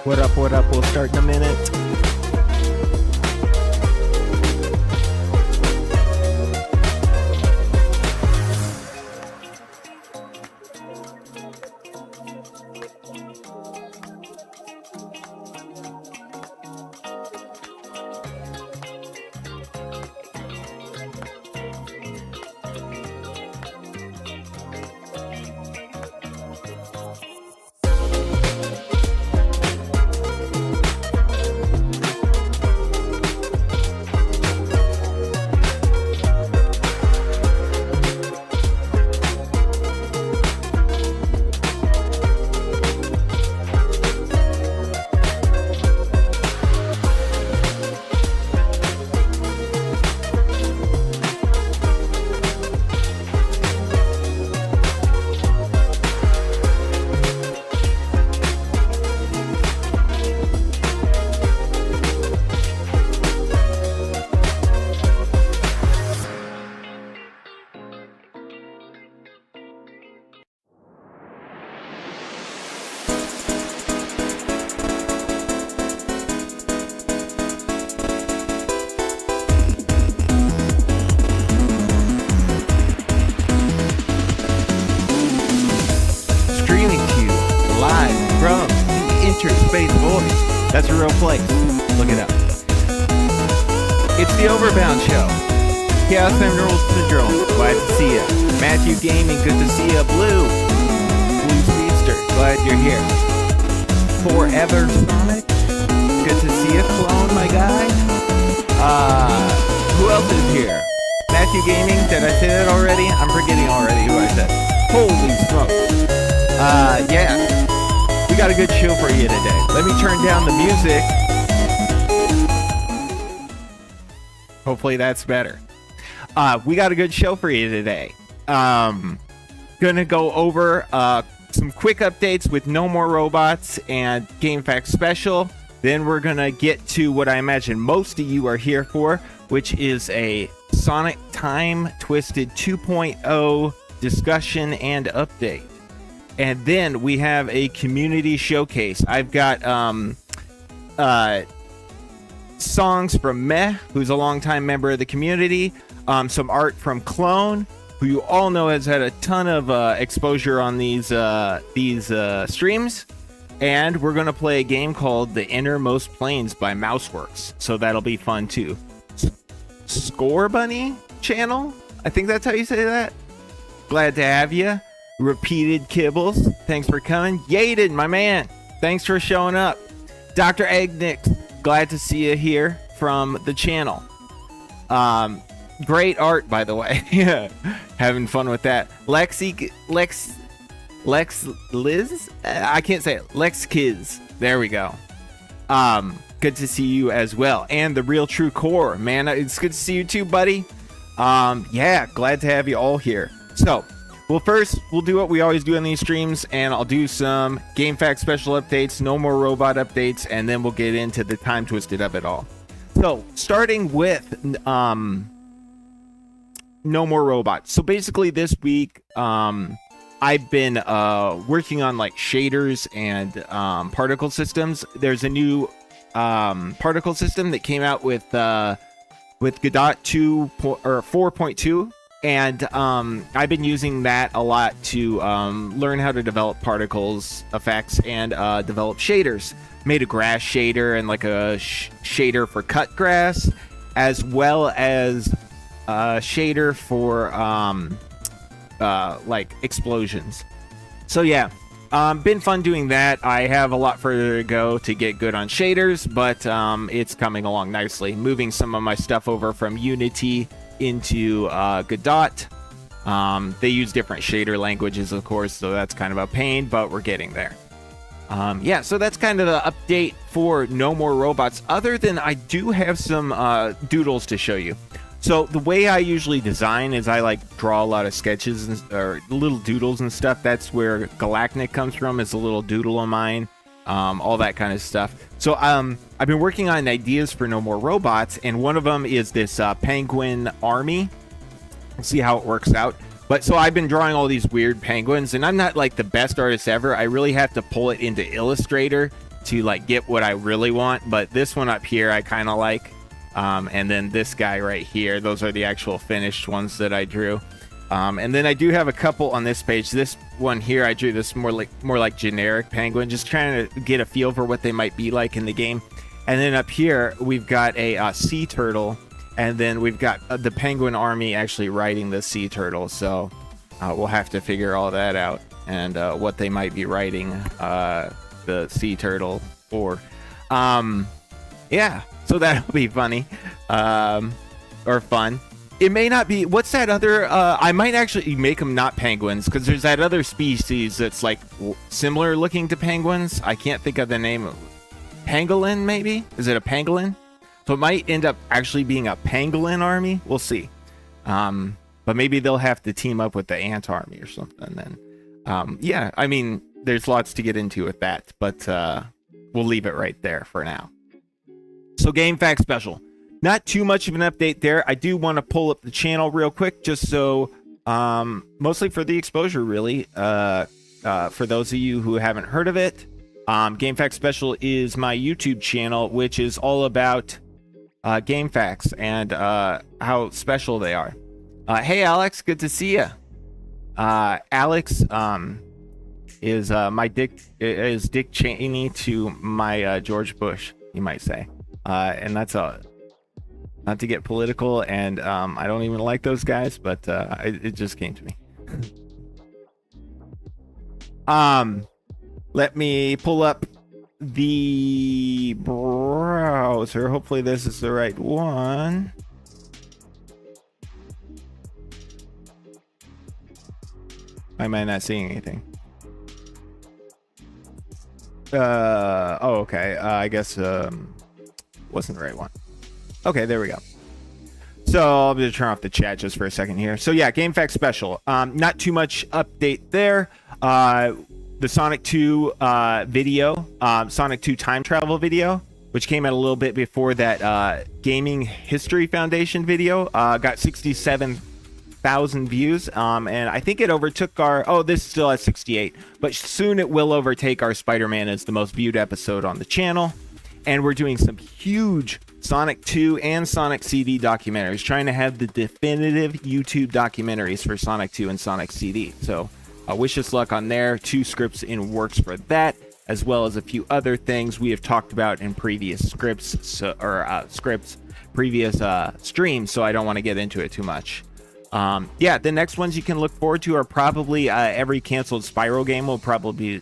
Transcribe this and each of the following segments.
What up, what up? We'll start in a minute. Space Voice. That's a real place. Look it up. It's the Overbound Show. Chaos Emerald Syndrome. Glad to see ya. Matthew Gaming. Good to see ya. Blue Speedster. Glad you're here. Forever Sonic. Good to see ya. Clone, my guy. Who else is here? Matthew Gaming. Did I say that already? I'm forgetting already who I said. Holy smokes. Yeah. We got a good show for you today. Let me turn down the music. Hopefully that's better. We got a good show for you today. Gonna go over some quick updates with No More Robots and Game Facts Special. Then we're gonna get to what I imagine most of you are here for, which is a Sonic Time Twisted 2.0 discussion and update. And then we have a community showcase. I've got songs from Meh, who's a longtime member of the community. Some art from Clone, who you all know has had a ton of exposure on these streams. And we're going to play a game called The Innermost Planes by Mouseworks. So that'll be fun too. Score Bunny channel? I think that's how you say that. Glad to have you. Repeated Kibbles, thanks for coming. Yaden, my man, thanks for showing up. Dr. Agnick, glad to see you here from the channel. Great art, by the way. Having fun with that. Lex Liz? I can't say it. Lex Kiz. There we go. Good to see you as well. And the Real True Core, man, it's good to see you too, buddy. Yeah, glad to have you all here. So, well, first, we'll do what we always do on these streams, and I'll do some Game Facts special updates, No More Robot updates, and then we'll get into the time twisted of it all. So, starting with No More Robots. So, basically, this week, I've been working on, like, shaders and particle systems. There's a new particle system that came out with Godot 4.2. And I've been using that a lot to learn how to develop particles, effects, and develop shaders. Made a grass shader and like a shader for cut grass, as well as a shader for like explosions. So yeah, been fun doing that. I have a lot further to go to get good on shaders, but it's coming along nicely. Moving some of my stuff over from Unity into Godot. They use different shader languages, of course, so that's kind of a pain, but we're getting there. Yeah, so that's kind of the update for No More Robots, other than I do have some doodles to show you. So the way I usually design is I like draw a lot of sketches or little doodles and stuff. That's where Galactic comes from, is a little doodle of mine. All that kind of stuff. So I've been working on ideas for No More Robots, and one of them is this penguin army. We'll see how it works out. But so I've been drawing all these weird penguins, and I'm not like the best artist ever. I really have to pull it into Illustrator to like get what I really want. But this one up here I kind of like, and then this guy right here, those are the actual finished ones that I drew. And then I do have a couple on this page. This one here, I drew this more like generic penguin, just trying to get a feel for what they might be like in the game. And then up here we've got a sea turtle, and then we've got the penguin army actually riding the sea turtle. So we'll have to figure all that out, and what they might be riding the sea turtle for. Yeah, so that'll be funny, or fun. It may not be. What's that other? I might actually make them not penguins, because there's that other species that's like similar looking to penguins. I can't think of the name. Pangolin, maybe? Is it a pangolin? So it might end up actually being a pangolin army. We'll see. But maybe they'll have to team up with the ant army or something. Then, yeah. I mean, there's lots to get into with that, but we'll leave it right there for now. So Game Fact Special. Not too much of an update there. I do want to pull up the channel real quick, just so, mostly for the exposure, really. For those of you who haven't heard of it, Game Fact Special is my YouTube channel, which is all about game facts and how special they are. Hey, Alex, good to see you. Alex is Dick Cheney to my George Bush, you might say. And that's not to get political, and I don't even like those guys, but it just came to me. Let me pull up the browser. Hopefully this is the right one. Why am I not seeing anything? Oh, okay. I guess wasn't the right one. Okay, there we go. So I'll just turn off the chat just for a second here. So yeah, Game Fact Special. Not too much update there. The Sonic 2 video, Sonic 2 time travel video, which came out a little bit before that Gaming History Foundation video, got 67,000 views, and I think it overtook our, oh, this still has 68, but soon it will overtake our Spider-Man as the most viewed episode on the channel. And we're doing some huge Sonic 2 and Sonic CD documentaries, trying to have the definitive YouTube documentaries for Sonic 2 and Sonic CD. So wish us luck on there. 2 scripts in works for that, as well as a few other things we have talked about in previous previous streams, so I don't want to get into it too much. Yeah, the next ones you can look forward to are probably every canceled Spyro game will probably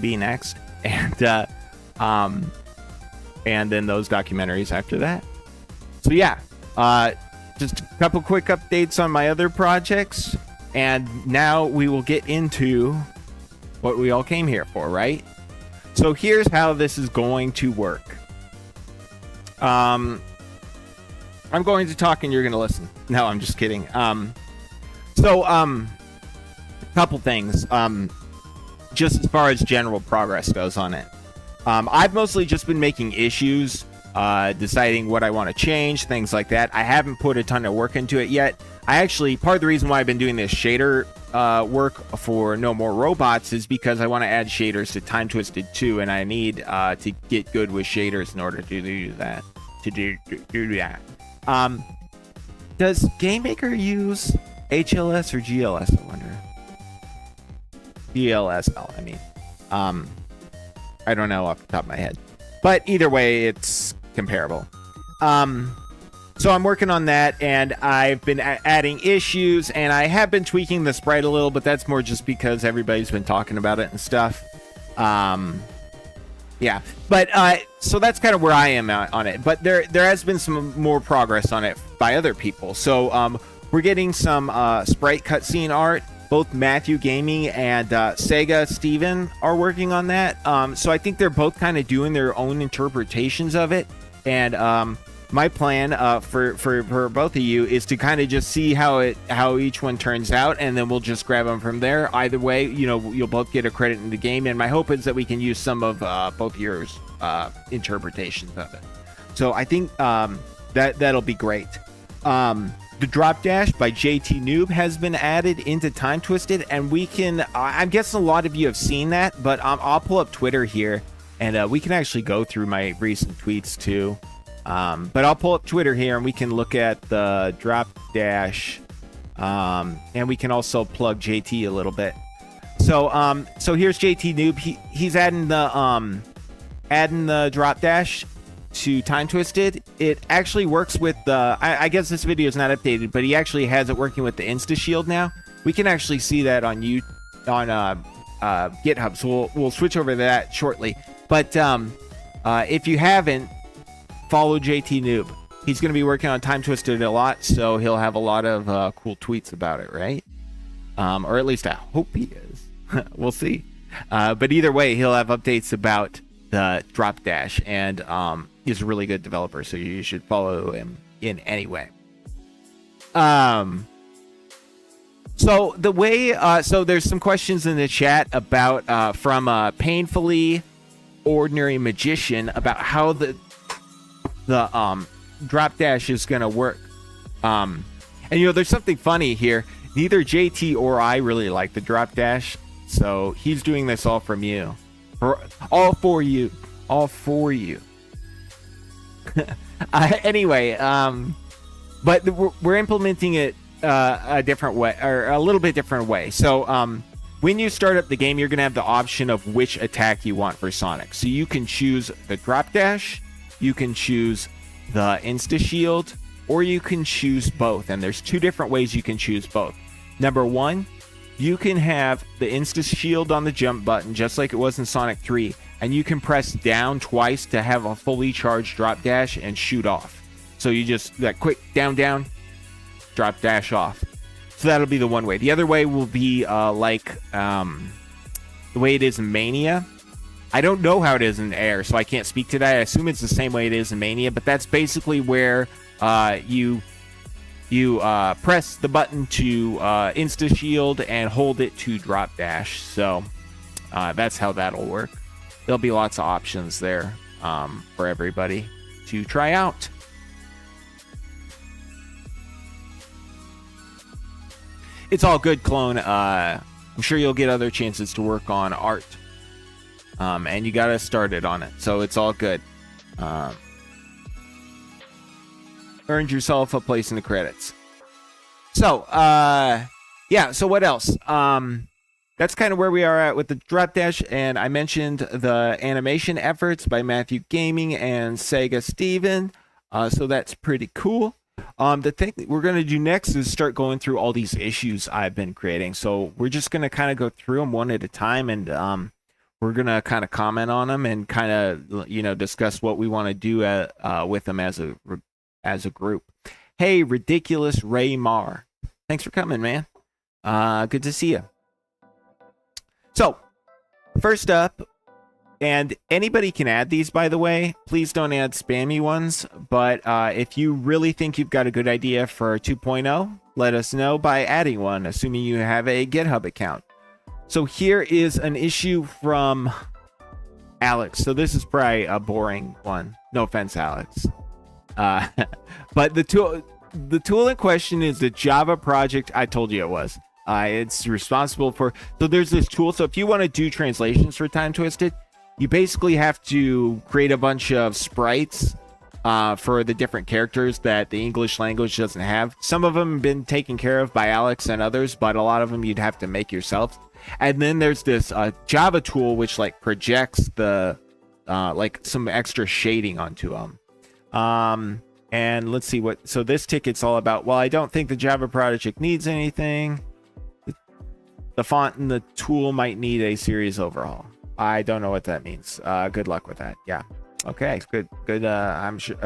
be next, and then those documentaries after that. So yeah, just a couple quick updates on my other projects, and now we will get into what we all came here for, right? So here's how this is going to work. I'm going to talk and you're going to listen. No, I'm just kidding. Couple things. Just as far as general progress goes on it. I've mostly just been making issues, deciding what I want to change, things like that. I haven't put a ton of work into it yet. Part of the reason why I've been doing this shader work for No More Robots is because I want to add shaders to Time Twisted 2, and I need to get good with shaders in order to do that. Does GameMaker use HLS or GLS, I wonder? GLSL, I mean. I don't know off the top of my head. But either way, it's comparable. So I'm working on that, and I've been adding issues, and I have been tweaking the sprite a little, but that's more just because everybody's been talking about it and stuff. Yeah, but so that's kind of where I am on it. But there has been some more progress on it by other people. So we're getting some sprite cutscene art. Both Matthew Gaming and Sega Steven are working on that. So I think they're both kind of doing their own interpretations of it. And my plan for both of you is to kind of just see how each one turns out, and then we'll just grab them from there. Either way, you'll both get a credit in the game, and my hope is that we can use some of both yours interpretations of it. So I think that'll be great. The drop dash by JT Noob has been added into Time Twisted, and we can, I'm guessing a lot of you have seen that, but I'll pull up Twitter here, and we can actually go through my recent tweets too. But I'll pull up Twitter here, and we can look at the drop dash, and we can also plug JT a little bit. So here's JT Noob. He's adding the drop dash to Time Twisted. It actually works with the, I guess this video is not updated, but he actually has it working with the Insta Shield now. We can actually see that on GitHub, so we'll switch over to that shortly. But if you haven't, follow JT Noob. He's going to be working on Time Twisted a lot, so he'll have a lot of cool tweets about it, right? Or at least I hope he is. We'll see. But either way, he'll have updates about the drop dash, and he's a really good developer, so you should follow him in any way. So the way, so there's some questions in the chat about from Painfully Ordinary Magician about how the drop dash is gonna work. And there's something funny here. Neither JT or I really like the drop dash, so he's doing this all from you. All for you. Anyway, but we're implementing it a different way, or a little bit different way. So when you start up the game, you're gonna have the option of which attack you want for Sonic. So you can choose the drop dash, you can choose the Insta Shield, or you can choose both. And there's two different ways you can choose both. Number one, you can have the Insta Shield on the jump button, just like it was in Sonic 3, and you can press down twice to have a fully charged drop dash and shoot off. So you just, that quick down, drop dash off. So that'll be the one way. The other way will be like the way it is in Mania. I don't know how it is in Air, so I can't speak to that. I assume it's the same way it is in Mania, but that's basically where you press the button to Insta Shield and hold it to drop dash. So that's how that'll work. There'll be lots of options there for everybody to try out. It's all good, Clone. I'm sure you'll get other chances to work on art. And you got to start it on it. So it's all good. Earned yourself a place in the credits. So, yeah, so what else? That's kind of where we are at with the drop dash. And I mentioned the animation efforts by Matthew Gaming and Sega Steven. So that's pretty cool. The thing that we're going to do next is start going through all these issues I've been creating. So we're just going to kind of go through them one at a time, and we're going to kind of comment on them and kind of, discuss what we want to do with them as a group. Hey, Ridiculous Ray Mar. Thanks for coming, man. Good to see you. So, first up, and anybody can add these, by the way. Please don't add spammy ones. But if you really think you've got a good idea for 2.0, let us know by adding one, assuming you have a GitHub account. So here is an issue from Alex. So this is probably a boring one. No offense, Alex. But the tool in question is the Java project I told you it was. It's responsible for... So there's this tool. So if you want to do translations for Time Twisted, you basically have to create a bunch of sprites for the different characters that the English language doesn't have. Some of them have been taken care of by Alex and others, but a lot of them you'd have to make yourself. And then there's this Java tool which like projects the like some extra shading onto them. And let's see what... So this ticket's all about, well, I don't think the Java project needs anything. The font and the tool might need a serious overhaul. I don't know what that means. Good luck with that. Yeah. Okay. Good. I'm sure.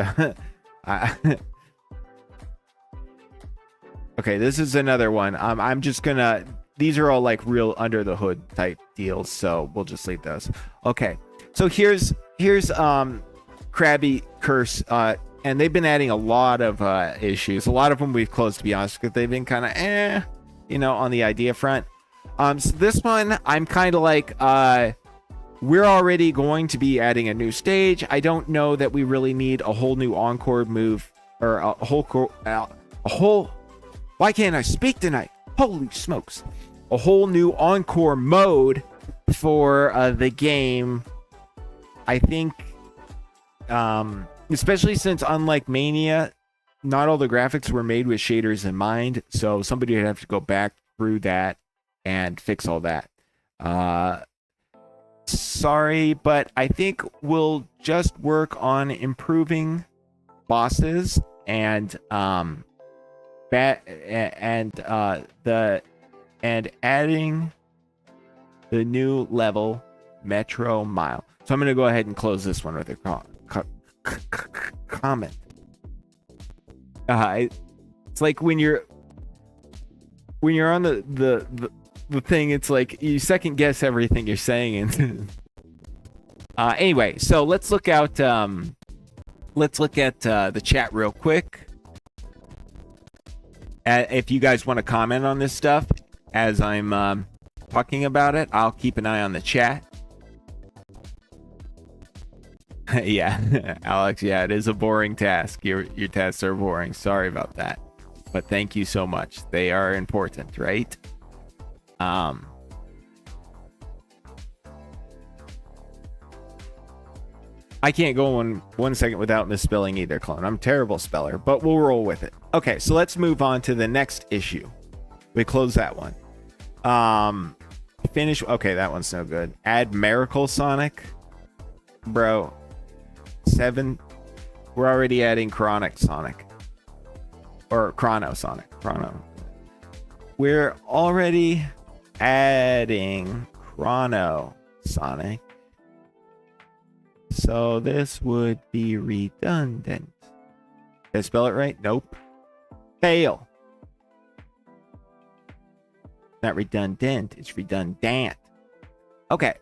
Okay. This is another one. I'm just gonna. These are all like real under the hood type deals, so we'll just leave those. Okay. So here's Krabby Curse. And they've been adding a lot of issues. A lot of them we've closed, to be honest, because they've been kind of on the idea front. So this one, I'm kind of like, we're already going to be adding a new stage. I don't know that we really need a whole new encore move or a whole Why can't I speak tonight? Holy smokes. A whole new encore mode for the game. I think, especially since unlike Mania, not all the graphics were made with shaders in mind. So somebody would have to go back through that and fix all that. Sorry, but I think we'll just work on improving bosses and adding the new level Metro Mile. So I'm going to go ahead and close this one with a comment. It's like when you're on the thing, it's like you second guess everything you're saying. And anyway, so let's look at the chat real quick. If you guys want to comment on this stuff as I'm talking about it, I'll keep an eye on the chat. Yeah, Alex, yeah, it is a boring task. Your tasks are boring. Sorry about that. But thank you so much. They are important, right? I can't go 1 second without misspelling either, clone. I'm a terrible speller, but we'll roll with it. Okay, so let's move on to the next issue. We close that one. Finish. Okay, that one's no good. Add Miracle Sonic. Bro. 7. We're already adding Chronic Sonic. Or Chrono Sonic. Chrono. We're already adding Chrono Sonic. So this would be redundant. Did I spell it right? Nope. Fail. Not redundant. It's redundant. Okay.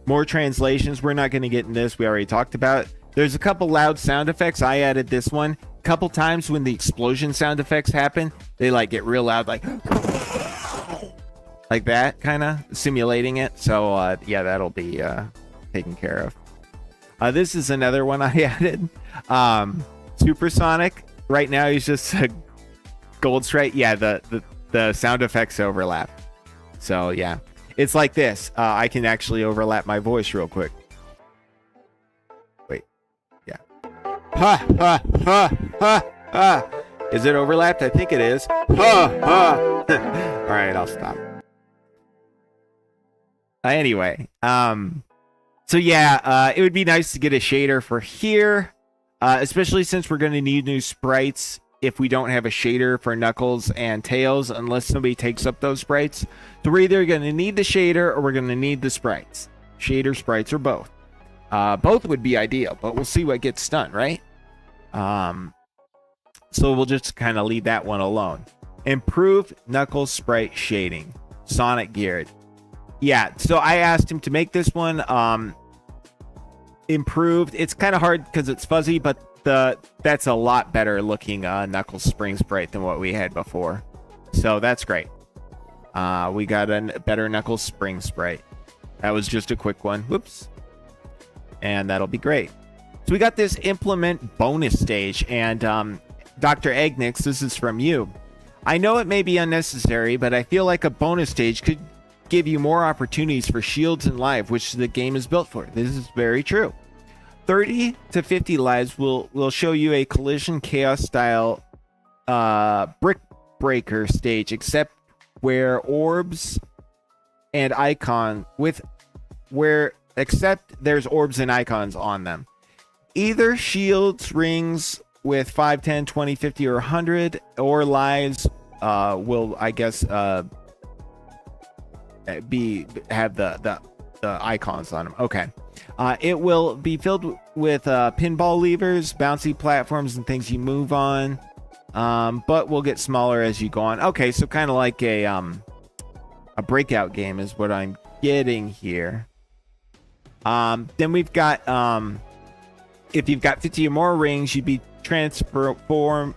More translations. We're not going to get in this. We already talked about it. There's a couple loud sound effects. I added this one. A couple times when the explosion sound effects happen, they like get real loud, like that, kind of simulating it. So yeah, that'll be taken care of. This is another one I added. Supersonic. Right now he's just a gold stripe. Yeah, the sound effects overlap. So yeah. It's like this. I can actually overlap my voice real quick. Wait. Yeah. Ha, ha, ha, ha, ha. Is it overlapped? I think it is. Ha, ha. All right, I'll stop. Anyway. So yeah, it would be nice to get a shader for here. Especially since we're going to need new sprites if we don't have a shader for Knuckles and Tails, unless somebody takes up those sprites. So we're either going to need the shader or we're going to need the sprites. Shader, sprites, or both. Both would be ideal, but we'll see what gets done, right? So we'll just kind of leave that one alone. Improved Knuckles sprite shading. Sonic geared. Yeah, so I asked him to make this one improved. It's kind of hard because it's fuzzy, but that's a lot better looking Knuckles spring sprite than what we had before. So that's great. We got a better Knuckles spring sprite. That was just a quick one. Whoops. And that'll be great. So we got this implement bonus stage. And Dr. Egnix, this is from you. I know it may be unnecessary, but I feel like a bonus stage could give you more opportunities for shields and life, which the game is built for. This is very true. 30 to 50 lives will show you a collision chaos style brick breaker stage, except where orbs and icon except there's orbs and icons on them. Either shields, rings with 5, 10, 20, 50, or 100, or lives will, I guess, have the icons on them. Okay. It will be filled with pinball levers, bouncy platforms, and things you move on. But will get smaller as you go on. Okay, so kind of like a breakout game is what I'm getting here. Then we've got if you've got 50 or more rings, you'd be teleported,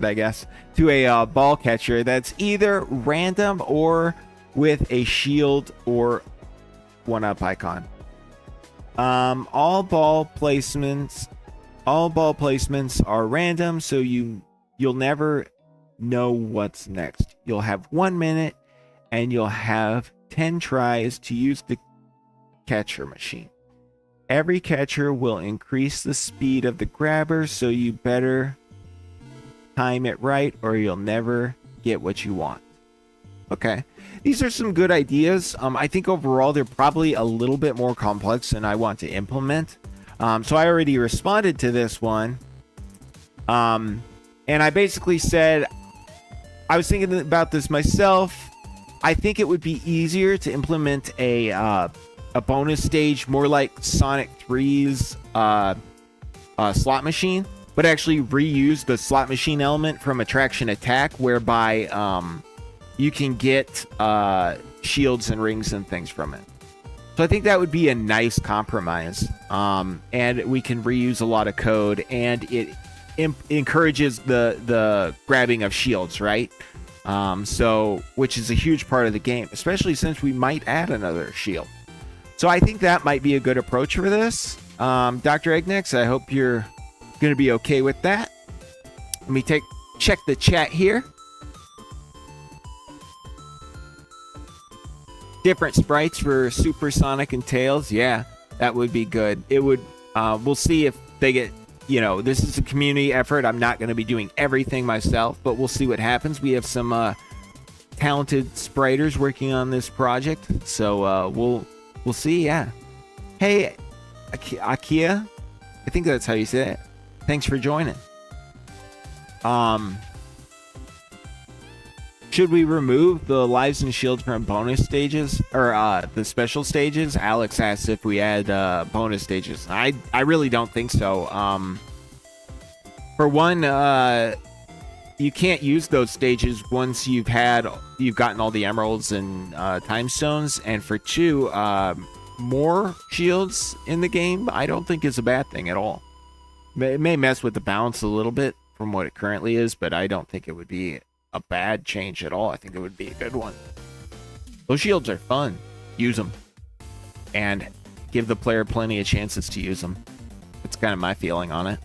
I guess, to a ball catcher that's either random or with a shield or 1-up icon. All ball placements are random, so you'll never know what's next. You'll have 1 minute and you'll have 10 tries to use the catcher machine. Every catcher will increase the speed of the grabber, so you better time it right or you'll never get what you want. Okay, these are some good ideas. I think overall they're probably a little bit more complex than I want to implement. So I already responded to this one. And I basically said, I was thinking about this myself. I think it would be easier to implement a bonus stage more like Sonic 3's slot machine, but actually reuse the slot machine element from Attraction Attack, whereby you can get shields and rings and things from it. So I think that would be a nice compromise. And we can reuse a lot of code, and it encourages the grabbing of shields, right? So, which is a huge part of the game, especially since we might add another shield. So I think that might be a good approach for this. Dr. Eggnex, I hope you're going to be okay with that. Let me check the chat here. Different sprites for Super Sonic and Tails. Yeah, that would be good. It would, we'll see if they get, this is a community effort. I'm not going to be doing everything myself, but we'll see what happens. We have some talented spriters working on this project, so we'll see. Yeah. Hey, Akia, I think that's how you say it. Thanks for joining. Should we remove the lives and shields from bonus stages or the special stages? Alex asked if we add bonus stages. I really don't think so. For one, you can't use those stages once you've gotten all the emeralds and time stones. And for two, more shields in the game, I don't think is a bad thing at all. It may mess with the balance a little bit from what it currently is, but I don't think it would be a bad change at all. I think it would be a good one. Those shields are fun. Use them. And give the player plenty of chances to use them. That's kind of my feeling on it.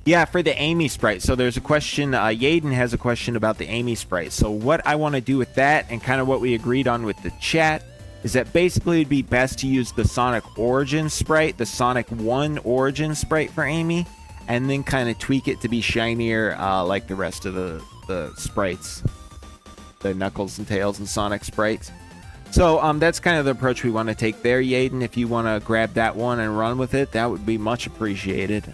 Yeah, for the Amy sprite. So there's a question, Yaden has a question about the Amy sprite. So what I want to do with that, and kind of what we agreed on with the chat, is that basically it'd be best to use the Sonic Origin sprite, the Sonic 1 Origin sprite for Amy, and then kind of tweak it to be shinier like the rest of the sprites. The Knuckles and Tails and Sonic sprites. So that's kind of the approach we want to take there, Yaden. If you want to grab that one and run with it, that would be much appreciated.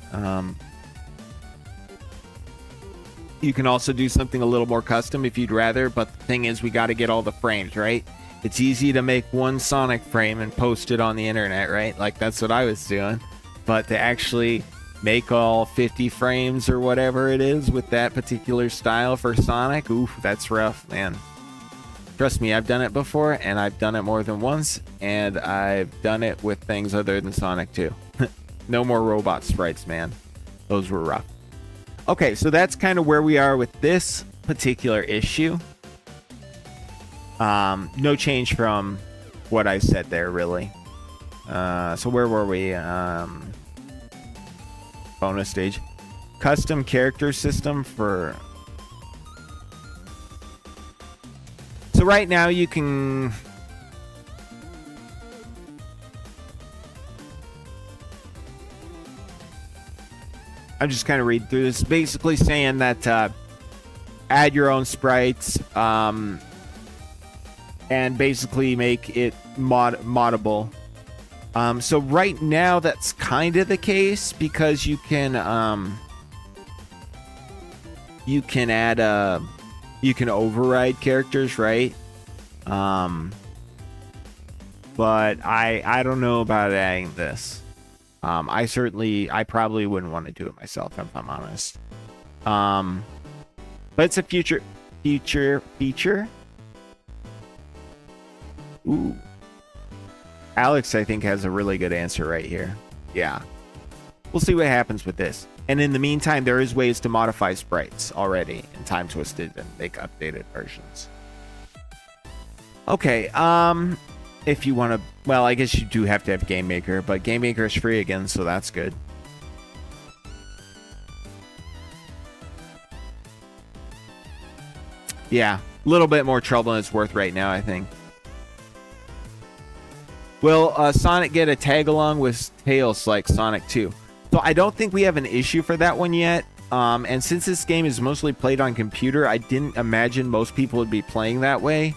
You can also do something a little more custom if you'd rather, but the thing is we got to get all the frames, right? It's easy to make one Sonic frame and post it on the internet, right? Like that's what I was doing. But to actually make all 50 frames or whatever it is with that particular style for Sonic, oof, that's rough, man. Trust me, I've done it before, and I've done it more than once, and I've done it with things other than Sonic 2. No more robot sprites, man. Those were rough. Okay, so that's kind of where we are with this particular issue. No change from what I said there, really. So where were we? Bonus stage. Custom character system for... So right now you can... I'm just kind of reading through this. Basically saying that add your own sprites and basically make it moddable. So right now that's kind of the case because you can add you can override characters, right? But I don't know about adding this. I probably wouldn't want to do it myself if I'm honest. But it's a future feature. Ooh. Alex, I think, has a really good answer right here. Yeah. We'll see what happens with this. And in the meantime, there is ways to modify sprites already in Time Twisted and make updated versions. Okay, if you want to, well, I guess you do have to have Game Maker, but Game Maker is free again, so that's good. Yeah, a little bit more trouble than it's worth right now, I think. Will Sonic get a tag along with Tails like Sonic 2? So I don't think we have an issue for that one yet. And since this game is mostly played on computer, I didn't imagine most people would be playing that way.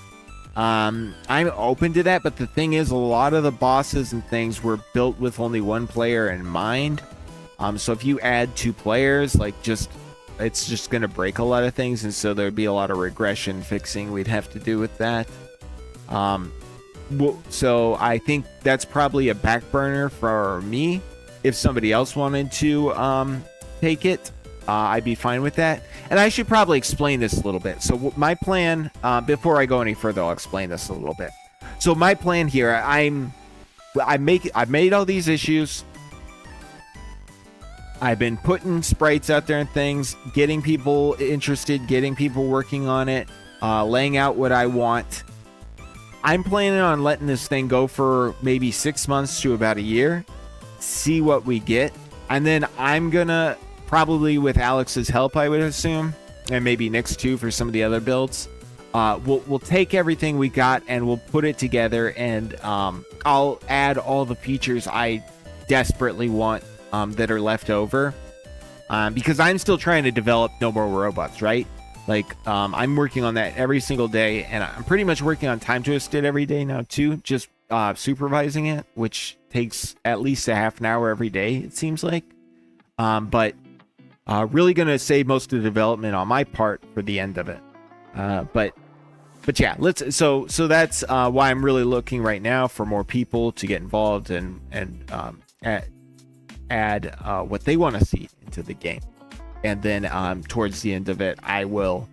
I'm open to that, but the thing is, a lot of the bosses and things were built with only one player in mind. So if you add 2 players, like it's just going to break a lot of things, and so there'd be a lot of regression fixing we'd have to do with that. So I think that's probably a back burner for me. If somebody else wanted to take it, I'd be fine with that. And I should probably explain this a little bit. So my plan, before I go any further, I'll explain this a little bit. So my plan here, I've made all these issues. I've been putting sprites out there and things, getting people interested, getting people working on it, laying out what I want. I'm planning on letting this thing go for maybe 6 months to about a year, see what we get, and then I'm gonna, probably with Alex's help, I would assume, and maybe Nick's too for some of the other builds, we'll take everything we got and we'll put it together, and I'll add all the features I desperately want that are left over, because I'm still trying to develop No More Robots, right? Like, I'm working on that every single day, and I'm pretty much working on Time Twisted every day now too, just supervising it, which takes at least a half an hour every day, it seems like. But really gonna save most of the development on my part for the end of it. But yeah, so that's why I'm really looking right now for more people to get involved and add what they want to see into the game. And then towards the end of it, I will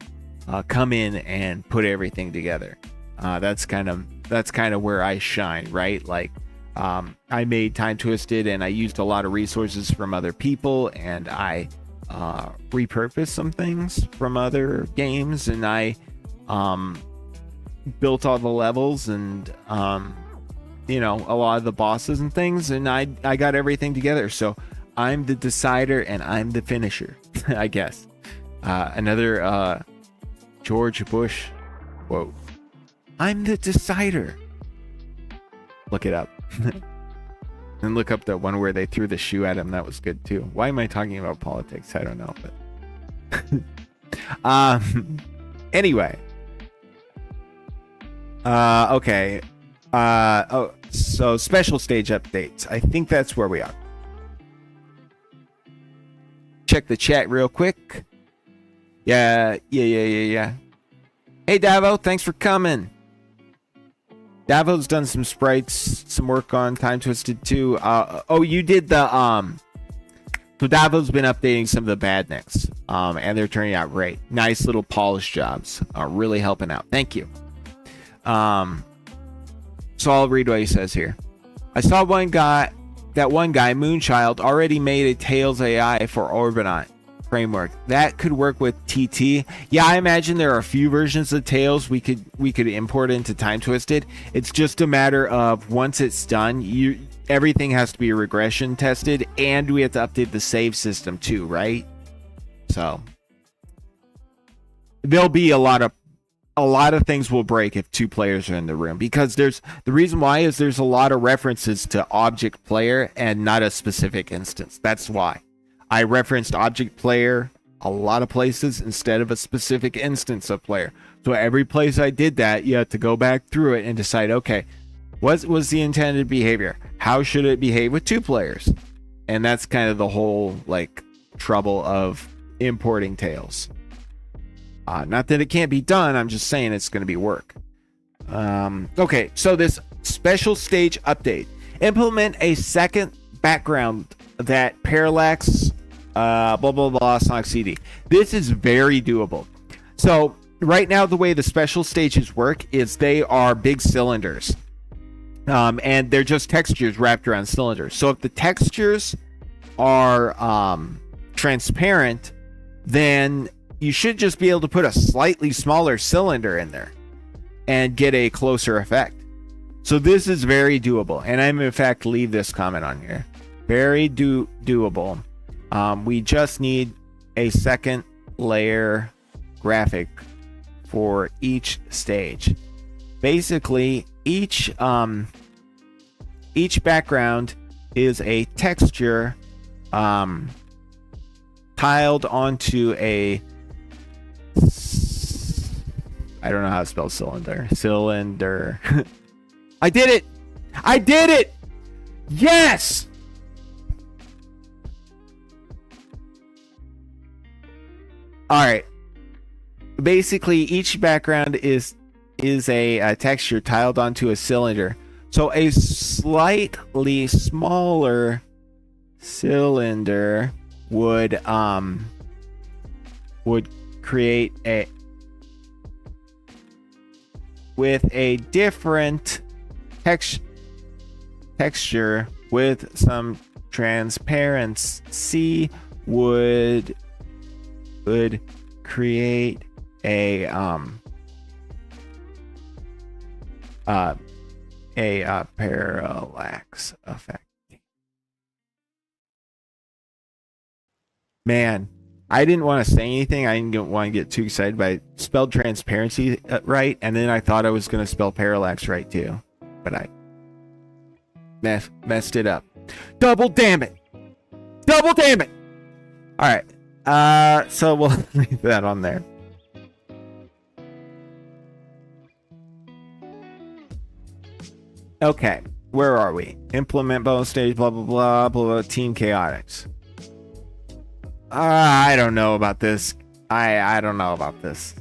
come in and put everything together. That's kind of where I shine, right? Like, I made Time Twisted, and I used a lot of resources from other people, and I repurposed some things from other games, and I built all the levels and a lot of the bosses and things, and I got everything together. So I'm the decider and I'm the finisher, I guess. Another George Bush quote. I'm the decider. Look it up. And look up the one where they threw the shoe at him. That was good too. Why am I talking about politics? I don't know. But anyway. Okay. So special stage updates. I think that's where we are. Check the chat real quick. Yeah. Hey Davo, thanks for coming. Davo's done some sprites, some work on Time Twisted too. You did the so Davo's been updating some of the badniks, and they're turning out great. Nice little polish jobs, really helping out. Thank you. So I'll read what he says here. I saw one guy, Moonchild, already made a Tails AI for Overbound framework. That could work with TT. Yeah, I imagine there are a few versions of Tails we could import into Time Twisted. It's just a matter of once it's done, everything has to be regression tested, and we have to update the save system too, right? So there'll be a lot of things will break if 2 players are in the room, because the reason why is there's a lot of references to object player and not a specific instance. That's why I referenced object player a lot of places instead of a specific instance of player. So every place I did that, you have to go back through it and decide, okay, what was the intended behavior? How should it behave with 2 players? And that's kind of the whole trouble of importing Tails. Not that it can't be done, I'm just saying it's going to be work. Okay, so this special stage update. Implement a second background that parallax, blah, blah, blah, Sonic CD. This is very doable. So right now, the way the special stages work is they are big cylinders. And they're just textures wrapped around cylinders. So if the textures are transparent, then you should just be able to put a slightly smaller cylinder in there and get a closer effect. So this is very doable, and I'm in fact leave this comment on here. Very doable. We just need a second layer graphic for each stage. Basically, each background is a texture tiled onto a, I don't know how to spell cylinder. I did it! I did it! Yes! Alright. Basically, each background is a texture tiled onto a cylinder. So a slightly smaller cylinder would create with a different texture with some transparency would create a parallax effect. Man, I didn't want to say anything. I didn't want to get too excited, but I spelled transparency right, and then I thought I was going to spell parallax right too, but I messed it up. Double damn it! Double damn it! All right. So we'll leave that on there. Okay, where are we? Implement bonus stage, blah, blah, blah, blah, blah, Team Chaotix. I don't know about this. I don't know about this.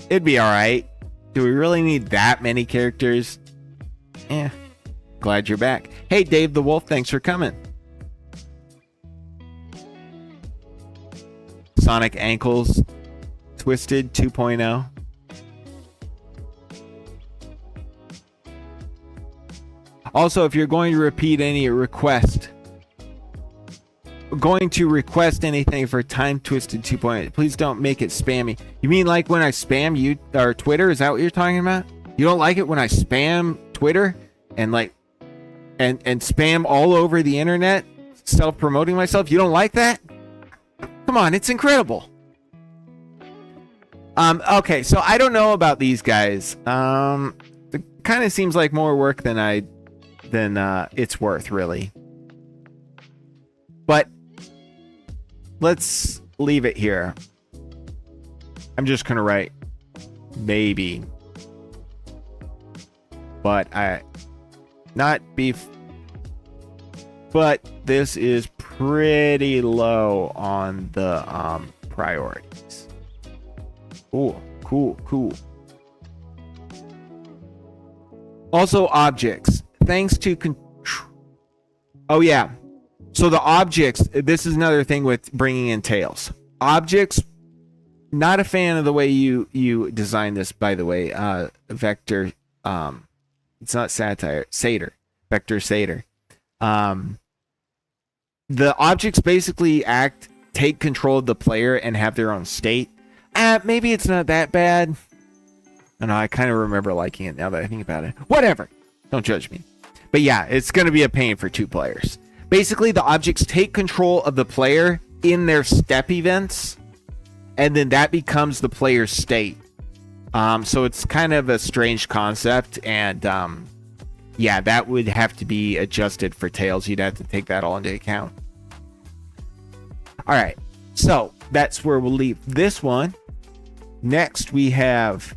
It'd be alright. Do we really need that many characters? Eh. Glad you're back. Hey, Dave the Wolf, thanks for coming. Sonic Ankles Twisted 2.0. Also, if you're going to repeat any request, anything for Time Twisted 2.0, please don't make it spammy. You mean like when I spam you or Twitter? Is that what you're talking about? You don't like it when I spam Twitter and like and spam all over the internet, self-promoting myself? You don't like that? Come on, it's incredible. Okay, so I don't know about these guys. It kind of seems like more work than it's worth, really. But let's leave it here. I'm just gonna write maybe, but but this is pretty low on the priorities. Ooh, cool. Also, objects. Thanks to oh yeah, so the objects. This is another thing with bringing in Tails. Objects. Not a fan of the way you design this, by the way. Vector. It's not satire. Satyr. Vector Satyr. The objects basically take control of the player and have their own state. Maybe it's not that bad. I know, I kind of remember liking it now that I think about it. Whatever. Don't judge me. But yeah, it's going to be a pain for 2 players. Basically, the objects take control of the player in their step events, and then that becomes the player's state. So it's kind of a strange concept, and yeah, that would have to be adjusted for Tails. You'd have to take that all into account. All right, so that's where we'll leave this one. Next, we have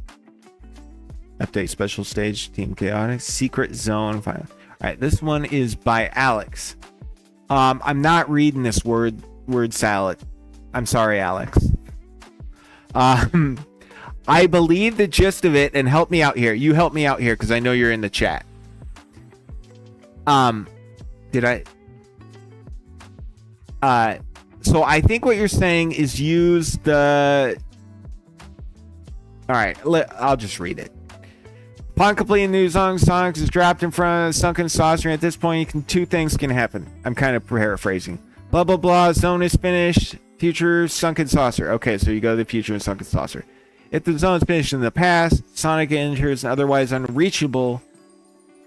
update special stage, Team Chaotix, Secret Zone. All right, this one is by Alex. I'm not reading this word salad. I'm sorry, Alex. I believe the gist of it, and help me out here. You help me out here because I know you're in the chat. Did I? So I think what you're saying is use the. All right, I'll just read it. Upon completing new zone, Sonic is dropped in front of the sunken saucer. At this point, 2 things can happen. I'm kind of paraphrasing. Blah, blah, blah. Zone is finished. Future sunken saucer. Okay, so you go to the future and sunken saucer. If the zone is finished in the past, Sonic enters an otherwise unreachable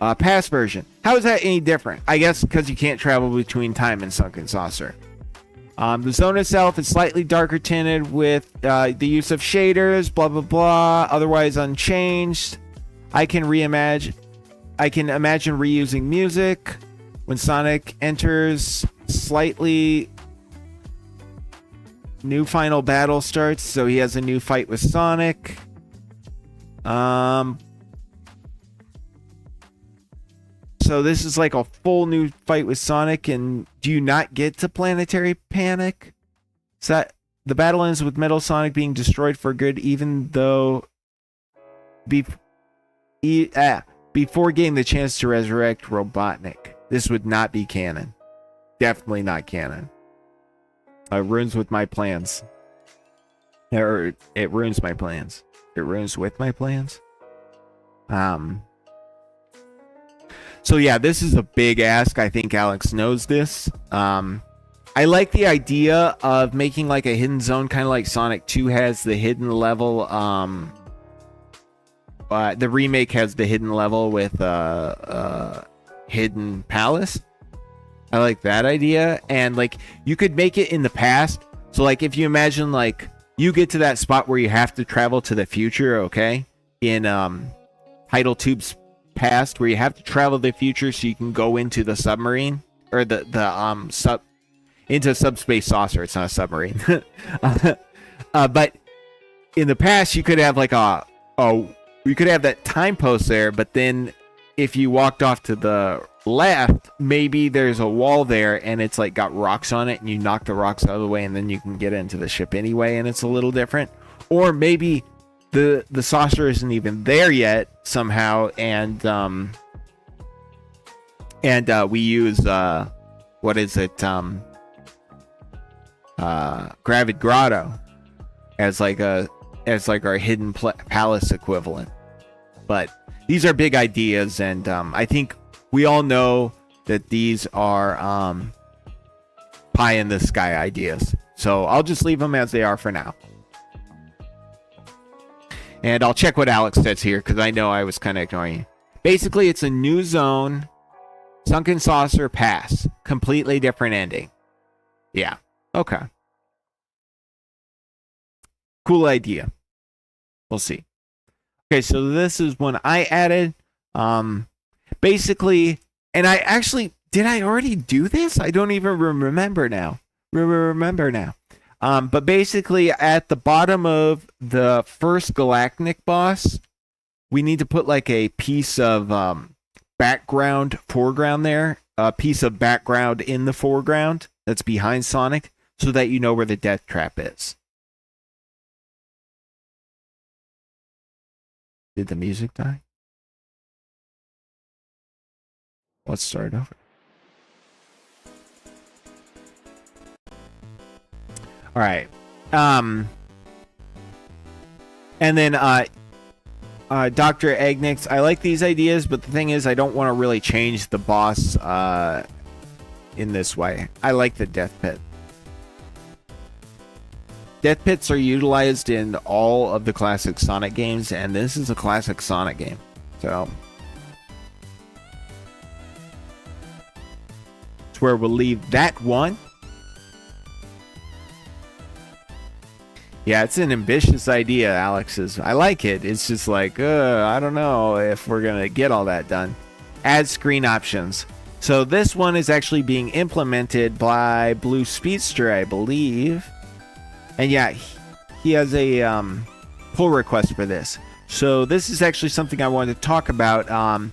Past version. How is that any different? I guess because you can't travel between time and Sunken Saucer. The zone itself is slightly darker tinted with the use of shaders, blah, blah, blah. Otherwise unchanged. I can imagine reusing music. When Sonic enters, slightly new final battle starts, so he has a new fight with Sonic. So this is like a full new fight with Sonic, and do you not get to Planetary Panic? So the battle ends with Metal Sonic being destroyed for good, even though before getting the chance to resurrect Robotnik. This would not be canon. Definitely not canon. It ruins with my plans. Or it ruins my plans. It ruins with my plans. So yeah, this is a big ask. I think Alex knows this. I like the idea of making like a hidden zone, kind of like Sonic 2 has the hidden level. The remake has the hidden level with hidden palace. I like that idea. And like you could make it in the past. So like if you imagine like you get to that spot where you have to travel to the future, okay? In Heidel Tube's past, where you have to travel the future so you can go into the submarine or into subspace saucer. It's not a submarine. But in the past you could have like you could have that time post there, but then if you walked off to the left, maybe there's a wall there and it's like got rocks on it and you knock the rocks out of the way and then you can get into the ship anyway and it's a little different. Or maybe the saucer isn't even there yet somehow, and we use what is it, Gravid Grotto as like our hidden palace equivalent. But these are big ideas, and I think we all know that these are pie in the sky ideas, so I'll just leave them as they are for now. And I'll check what Alex says here, because I know I was kind of ignoring you. Basically, it's a new zone. Sunken Saucer pass. Completely different ending. Yeah. Okay. Cool idea. We'll see. Okay, so this is one I added. Basically, and I actually... Did I already do this? I don't even remember now. But basically, at the bottom of the first Galactic boss, we need to put like a piece of foreground there. A piece of background in the foreground that's behind Sonic, so that you know where the death trap is. Did the music die? Let's start over. All right. And then Dr. Egnix, I like these ideas, but the thing is I don't want to really change the boss in this way. I like the death pit. Death pits are utilized in all of the classic Sonic games, and this is a classic Sonic game. So that's where we'll leave that one. Yeah, it's an ambitious idea, Alex's. I like it. It's just like, I don't know if we're going to get all that done. Add screen options. So this one is actually being implemented by Blue Speedster, I believe. And yeah, he has a pull request for this. So this is actually something I wanted to talk about.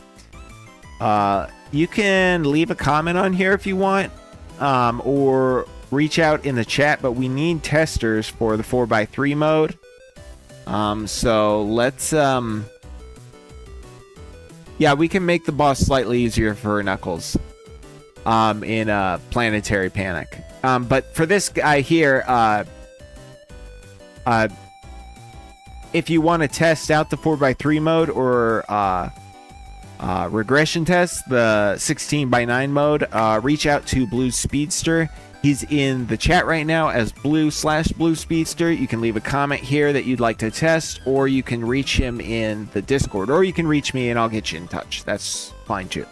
You can leave a comment on here if you want, or reach out in the chat, but we need testers for the 4x3 mode. So let's yeah, we can make the boss slightly easier for Knuckles in Planetary Panic. But for this guy here, if you want to test out the 4x3 mode, or regression test, the 16:9 mode, reach out to Blue Speedster. He's in the chat right now as Blue/Blue Speedster. You can leave a comment here that you'd like to test, or you can reach him in the Discord, or you can reach me and I'll get you in touch. That's fine too.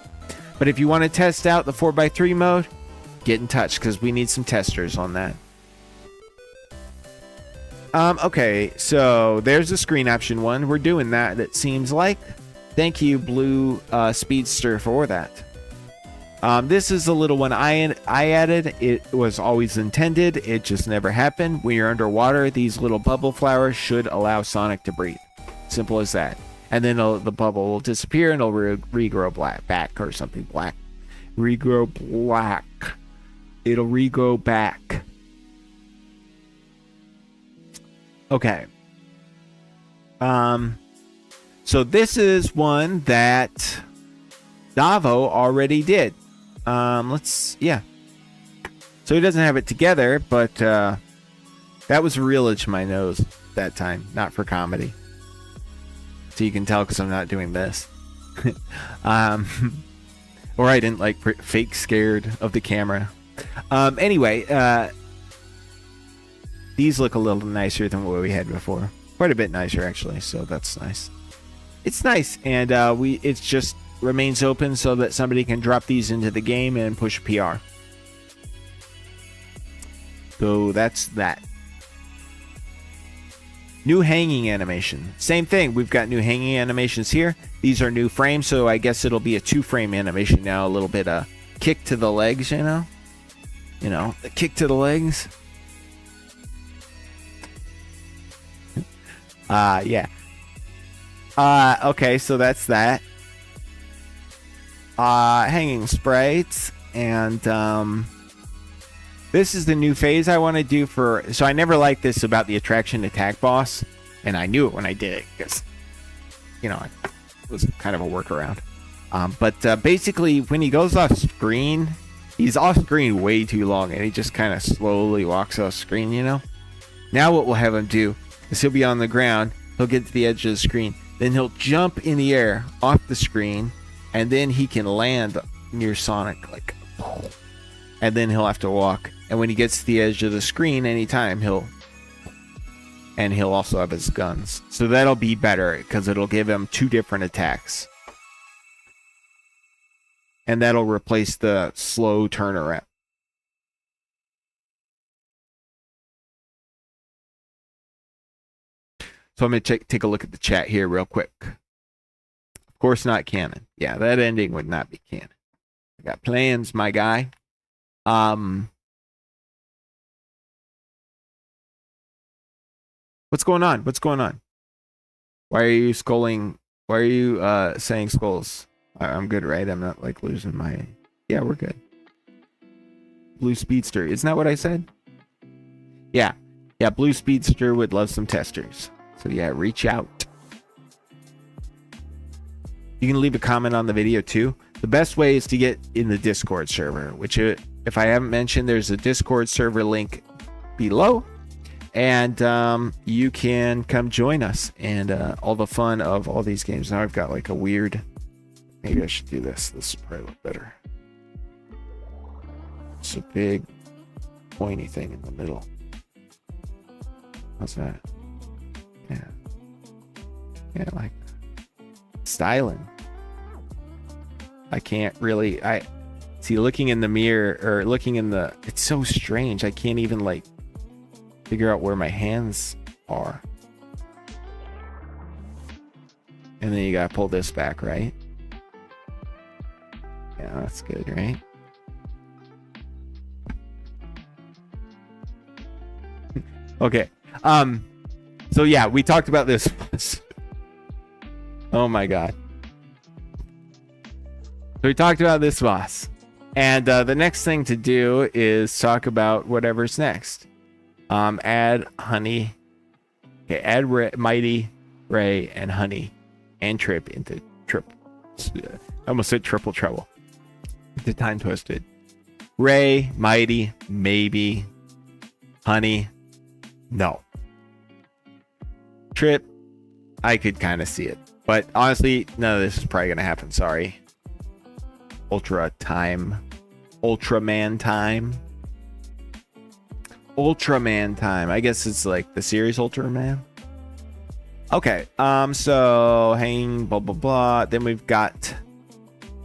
But if you want to test out the 4x3 mode, get in touch because we need some testers on that. Okay, so there's the screen option one. We're doing that, it seems like. Thank you, Blue Speedster, for that. This is a little one I added. It was always intended. It just never happened. When you're underwater, these little bubble flowers should allow Sonic to breathe. Simple as that. And then the bubble will disappear and it'll regrow back or something black. Regrow black. It'll regrow back. Okay. So this is one that Davo already did. Yeah. So he doesn't have it together, but that was a real itch my nose that time, not for comedy. So you can tell because I'm not doing this. Or I didn't like fake scared of the camera. Anyway, these look a little nicer than what we had before. Quite a bit nicer actually, so that's nice. It's nice, and it just remains open so that somebody can drop these into the game and push PR. So that's that. New hanging animation. Same thing. We've got new hanging animations here. These are new frames, so I guess it'll be a 2-frame animation now. A little bit of kick to the legs, you know? You know, the kick to the legs. Yeah. Okay, so that's that. Hanging sprites, and this is the new phase I want to do for. So I never liked this about the attraction attack boss, and I knew it when I did it because, you know, it was kind of a workaround. But basically, when he goes off screen, he's off screen way too long, and he just kind of slowly walks off screen. You know. Now what we'll have him do is he'll be on the ground, he'll get to the edge of the screen, then he'll jump in the air off the screen. And then he can land near Sonic, like, and then he'll have to walk. And when he gets to the edge of the screen, anytime he'll also have his guns. So that'll be better because it'll give him 2 different attacks, and that'll replace the slow turnaround. So I'm gonna take a look at the chat here real quick. Of course not canon. Yeah, that ending would not be canon. I got plans, my guy. What's going on? What's going on? Why are you skulling? Why are you saying skulls? I'm good, right? I'm not like losing my. Yeah, we're good. Blue Speedster. Isn't that what I said? Yeah. Yeah, Blue Speedster would love some testers. So yeah, reach out. You can leave a comment on the video too. The best way is to get in the Discord server, which if I haven't mentioned, there's a Discord server link below, and you can come join us and all the fun of all these games. Now I've got like a weird, maybe I should do this. This will probably look better. It's a big pointy thing in the middle. How's that? Yeah. Yeah, like styling. I can't really. I see looking in the mirror or looking in the. It's so strange. I can't even like figure out where my hands are. And then you gotta pull this back, right? Yeah, that's good, right? Okay. So yeah, we talked about this. Oh my god. So we talked about this boss. And the next thing to do is talk about whatever's next. Add Honey. Okay, add Mighty, Ray, and Honey and Trip into I almost said triple trouble. The time twisted. Ray, Mighty, maybe. Honey, no. Trip, I could kind of see it. But honestly, none of this is probably gonna happen. Sorry. Ultraman time. I guess it's like the series Ultraman. Okay. So hang blah blah blah. Then we've got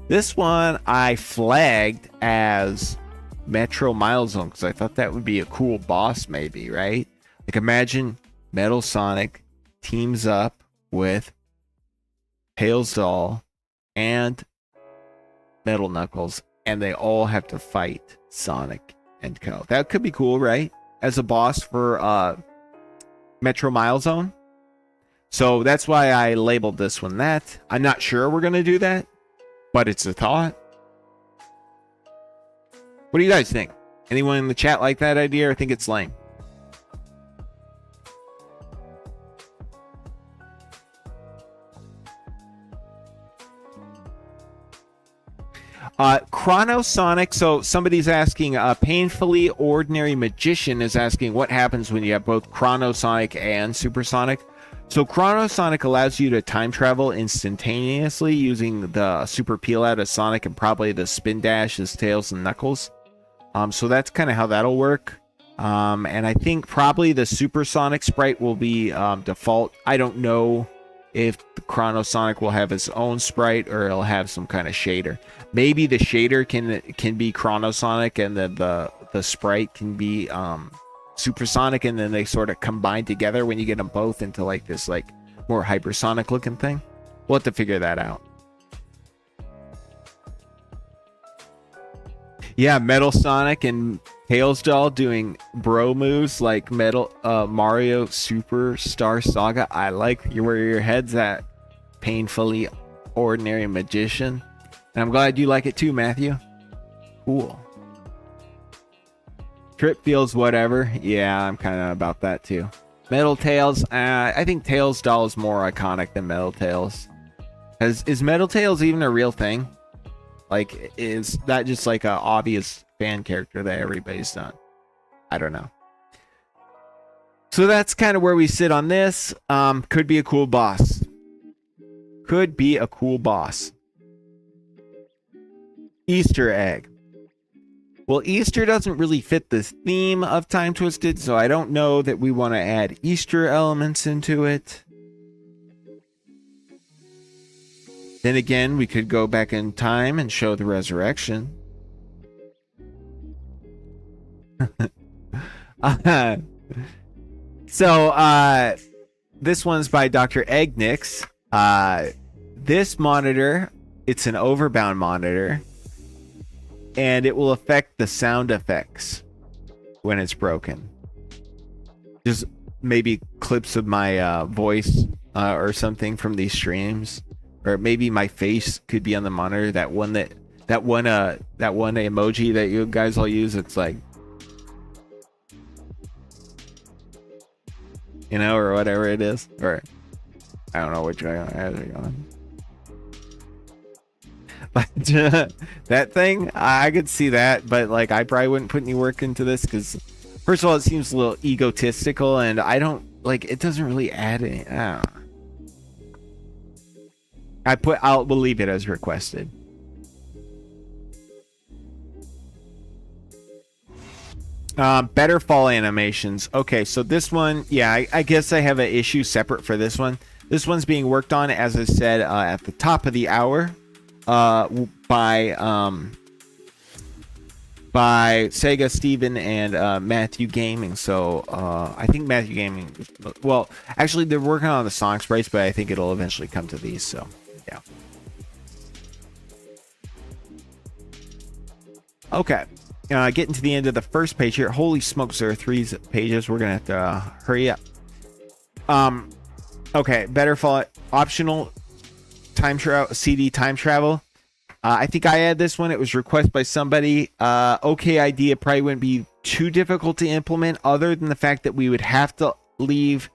this one I flagged as Metro Milestone because I thought that would be a cool boss, maybe, right? Like imagine Metal Sonic teams up with Tails Doll and Metal Knuckles, and they all have to fight Sonic and Co. That could be cool, right? As a boss for Metro Milestone. So that's why I labeled this one that. I'm not sure we're gonna do that, but it's a thought. What do you guys think? Anyone in the chat like that idea or think it's lame? Chrono Sonic. So somebody's asking, Painfully Ordinary Magician is asking what happens when you have both Chrono Sonic and Supersonic. So Chrono Sonic allows you to time travel instantaneously using the super peel out of Sonic and probably the spin dash as Tails and Knuckles. So that's kind of how that'll work. And I think probably the Supersonic sprite will be default. I don't know if the Chrono Sonic will have its own sprite or it'll have some kind of shader. Maybe the shader can be Chrono Sonic and then the sprite can be Supersonic, and then they sort of combine together when you get them both into like this like more hypersonic looking thing. We'll have to figure that out. Yeah, Metal Sonic and Tails Doll doing bro moves like Mario Superstar Saga. I like where your head's at, Painfully Ordinary Magician. And I'm glad you like it too, Matthew. Cool. Trip feels whatever. Yeah, I'm kind of about that too. Metal Tails. I think Tails Doll is more iconic than Metal Tails. Is Metal Tails even a real thing? Like, is that just like a obvious fan character that everybody's done? I don't know. So that's kind of where we sit on this. Could be a cool boss. Could be a cool boss. Easter egg. Well, Easter doesn't really fit the theme of Time Twisted, so I don't know that we want to add Easter elements into it. Then again, we could go back in time and show the resurrection. So, this one's by Dr. Eggnix. This monitor, it's an Overbound monitor, and it will affect the sound effects when it's broken. Just maybe clips of my voice or something from these streams. Or maybe my face could be on the monitor. That one emoji that you guys all use. It's like, you know, or whatever it is. Or I don't know which way I was going. But that thing, I could see that. But like, I probably wouldn't put any work into this because, first of all, it seems a little egotistical, and I don't like. It doesn't really add any. I don't know. We'll leave it as requested. Better fall animations. Okay, so this one, yeah, I guess I have an issue separate for this one. This one's being worked on, as I said, at the top of the hour, by Sega Steven and Matthew Gaming. So I think Matthew Gaming, well, actually they're working on the Sonic sprites, but I think it'll eventually come to these. So yeah. Okay. Getting to the end of the first page here. Holy smokes, there are 3 pages. We're gonna have to hurry up. Okay, better fall optional time travel, CD time travel. I think I had this one. It was requested by somebody. Okay, idea probably wouldn't be too difficult to implement, other than the fact that we would have to leave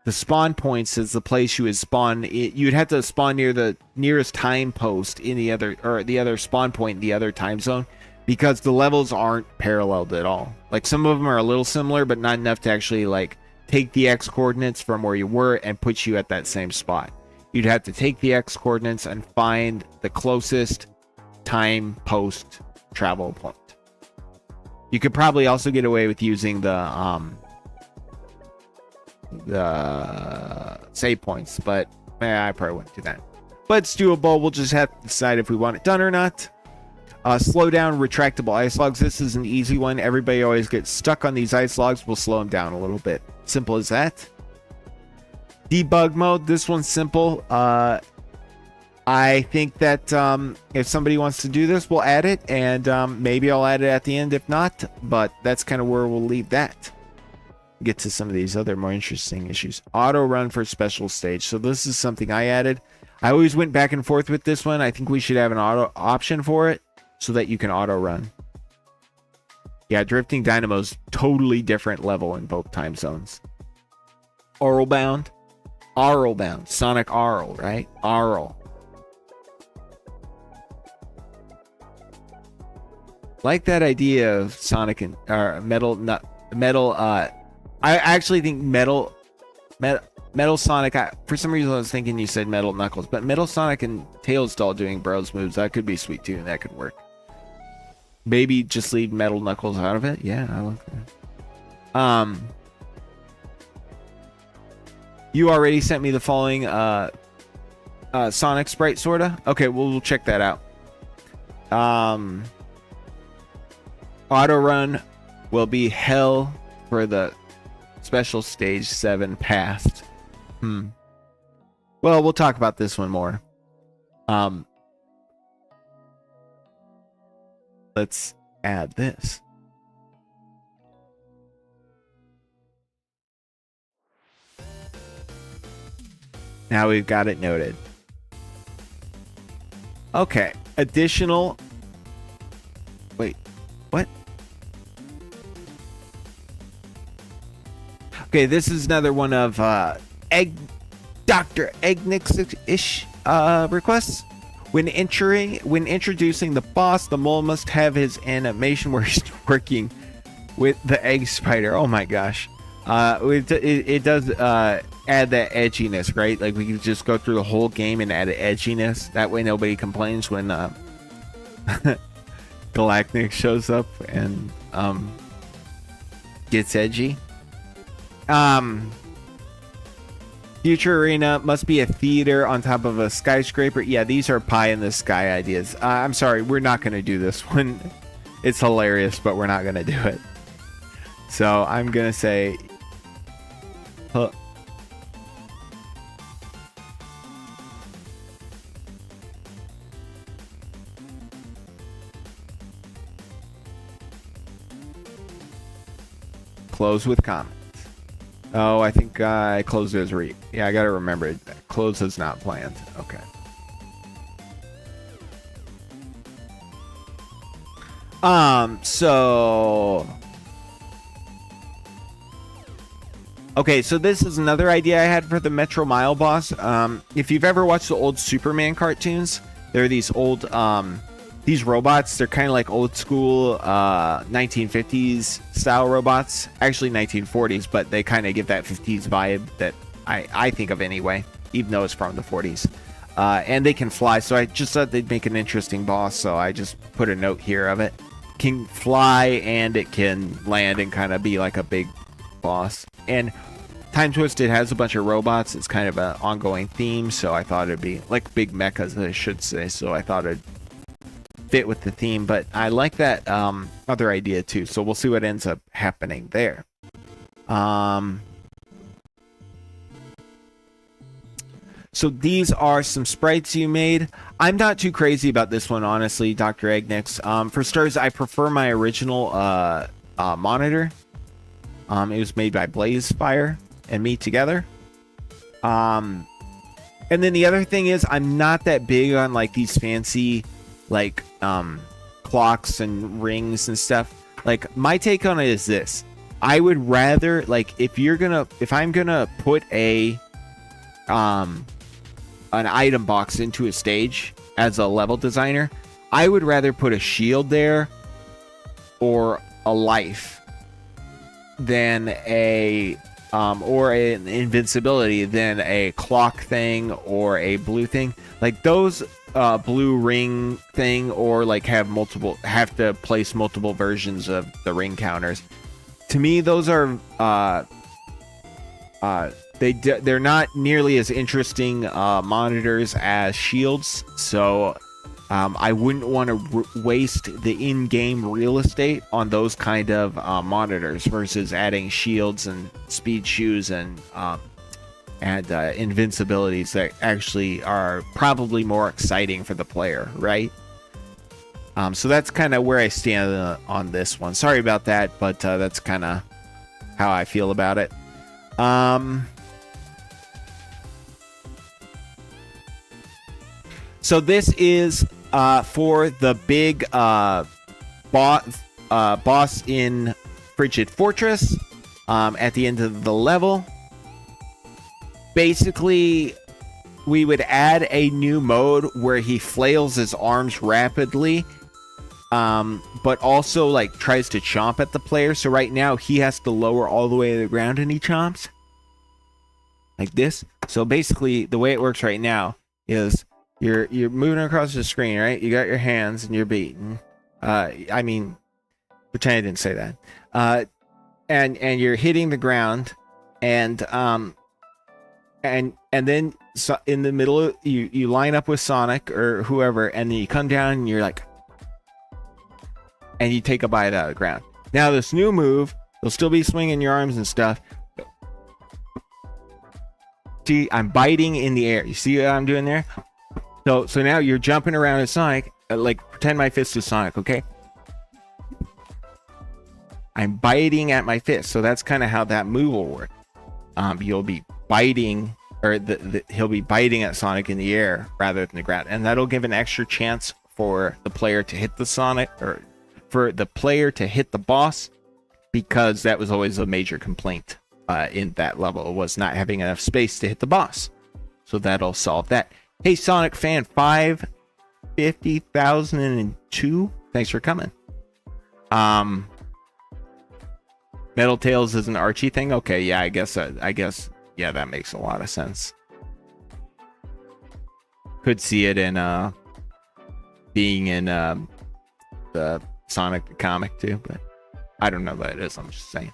the spawn points as the place you would spawn. You'd have to spawn near the nearest time post in the other spawn point in the other time zone, because the levels aren't paralleled at all. Like, some of them are a little similar, but not enough to actually like take the X coordinates from where you were and put you at that same spot. you'd have to take the X coordinates and find the closest time post travel point. You could probably also get away with using the save points, but I probably wouldn't do that. But it's doable. We'll just have to decide if we want it done or not. Slow down retractable ice logs. This is an easy one. Everybody always gets stuck on these ice logs. We'll slow them down a little bit. Simple as that. Debug mode. This one's simple. I think that if somebody wants to do this, we'll add it, and maybe I'll add it at the end if not, but that's kind of where we'll leave that. Get to some of these other more interesting issues. Auto run for special stage. So this is something I added. I always went back and forth with this one. I think we should have an auto option for it so that you can auto run. Yeah, drifting dynamo's totally different level in both time zones. Overbound. Sonic Arl, right? Arl. Like that idea of Sonic and Metal. I actually think Metal Sonic. For some reason, I was thinking you said Metal Knuckles, but Metal Sonic and Tails Doll doing Bros moves, that could be sweet too, and that could work. Maybe just leave Metal Knuckles out of it. Yeah, I like that. You already sent me the following Sonic sprite, sorta. Okay, we'll check that out. Auto run will be hell for the special stage 7 past. Well, we'll talk about this one more. Let's add this. Now we've got it noted. Okay, additional. Wait, what? Okay, this is another one of Dr. Eggnick's-ish requests. When introducing the boss, the mole must have his animation where he's working with the egg spider. Oh my gosh. It does add that edginess, right? Like we can just go through the whole game and add edginess. That way nobody complains when Galactic shows up and gets edgy. Future Arena must be a theater on top of a skyscraper. Yeah, these are pie in the sky ideas. I'm sorry, we're not going to do this one. It's hilarious, but we're not going to do it. So I'm going to say... Close with comments. Oh, I think I closed it as read. Yeah, I gotta remember it. Close is not planned. Okay. Okay, so this is another idea I had for the Metro Mile boss. If you've ever watched the old Superman cartoons, there are these old these robots. They're kind of like old school 1950s style robots, actually 1940s, but they kind of give that 50s vibe that I think of anyway, even though it's from the 40s. And they can fly, so I just thought they'd make an interesting boss, so I just put a note here of it. Can fly and it can land and kind of be like a big boss. And Time Twisted has a bunch of robots. It's kind of an ongoing theme, so I thought it'd be like big mechas, I should say, so I thought it'd fit with the theme. But I like that other idea too, so we'll see what ends up happening there. So these are some sprites you made. I'm not too crazy about this one, honestly, Dr. Eggnick's. For starters, I prefer my original monitor. It was made by Blazefire and me together. And then the other thing is, I'm not that big on like these fancy like clocks and rings and stuff. Like, my take on it is this: I would rather, like, if I'm gonna put an item box into a stage as a level designer, I would rather put a shield there or a life than a or an invincibility than a clock thing or a blue thing. Like those blue ring thing, or like have to place multiple versions of the ring counters. To me, those are they're not nearly as interesting monitors as shields. So I wouldn't want to waste the in-game real estate on those kind of monitors versus adding shields and speed shoes and invincibilities that actually are probably more exciting for the player, right? So that's kind of where I stand on this one. Sorry about that, but that's kind of how I feel about it. So this is for the big boss in Frigid Fortress at the end of the level. Basically, we would add a new mode where he flails his arms rapidly, but also like tries to chomp at the player. So right now he has to lower all the way to the ground and he chomps like this. So basically the way it works right now is you're moving across the screen, right? You got your hands and you're beating. I mean, pretend I didn't say that. And you're hitting the ground, and then so in the middle you line up with Sonic or whoever, and then you come down and you're like, and you take a bite out of the ground. Now this new move, you'll still be swinging your arms and stuff. See, I'm biting in the air. You see what I'm doing there? So now you're jumping around as Sonic. Like, pretend my fist is Sonic, okay? I'm biting at my fist. So that's kind of how that move will work. You'll be biting, or he'll be biting at Sonic in the air rather than the ground. And that'll give an extra chance for the player to hit the Sonic, or for the player to hit the boss, because that was always a major complaint in that level, was not having enough space to hit the boss. So that'll solve that. Hey, Sonic fan 550,002, thanks for coming. Metal Tails is an Archie thing. Okay, yeah, I guess, yeah, that makes a lot of sense. Could see it in being in the Sonic the comic too, but I don't know what it is. I'm just saying.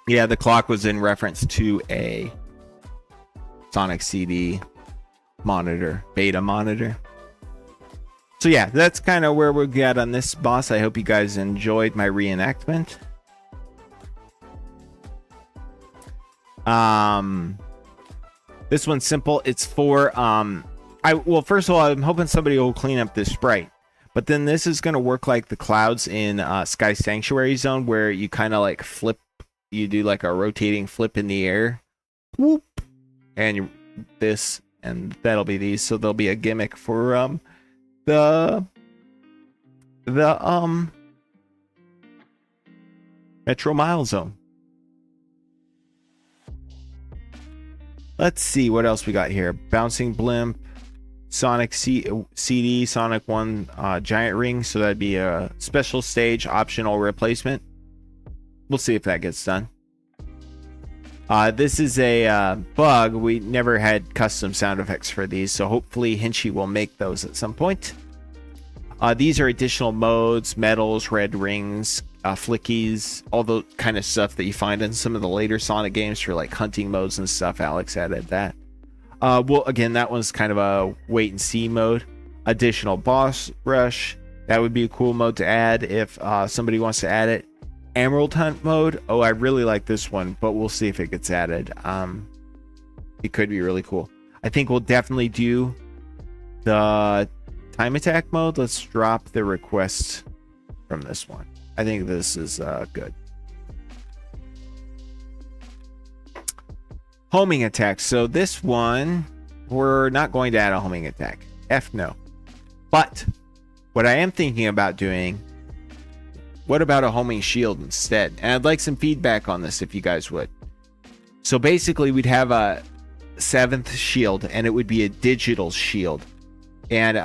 Yeah, the clock was in reference to a Sonic CD monitor, beta monitor. So yeah, that's kind of where we're at on this boss. I hope you guys enjoyed my reenactment. This one's simple. It's for well, first of all, I'm hoping somebody will clean up this sprite. But then this is going to work like the clouds in Sky Sanctuary Zone, where you kind of like flip. You do like a rotating flip in the air, whoop, and this, and that'll be these. So there'll be a gimmick for the Metro Mile Zone. Let's see what else we got here. Bouncing Blimp, Sonic CD, Sonic 1 Giant Ring. So that'd be a special stage optional replacement. We'll see if that gets done. This is a bug. We never had custom sound effects for these, so hopefully Hinchy will make those at some point. These are additional modes, medals, red rings, flickies, all the kind of stuff that you find in some of the later Sonic games for like hunting modes and stuff. Alex added that. Well, again, that one's kind of a wait and see mode. Additional boss rush. That would be a cool mode to add if somebody wants to add it. Emerald Hunt mode. Oh, I really like this one, but we'll see if it gets added. It could be really cool. I think we'll definitely do the time attack mode. Let's drop the request from this one. I think this is good. Homing attack. So this one, we're not going to add a homing attack. F no. But what I am thinking about doing, what about a homing shield instead? And I'd like some feedback on this if you guys would. So basically we'd have a 7th shield, and it would be a digital shield. And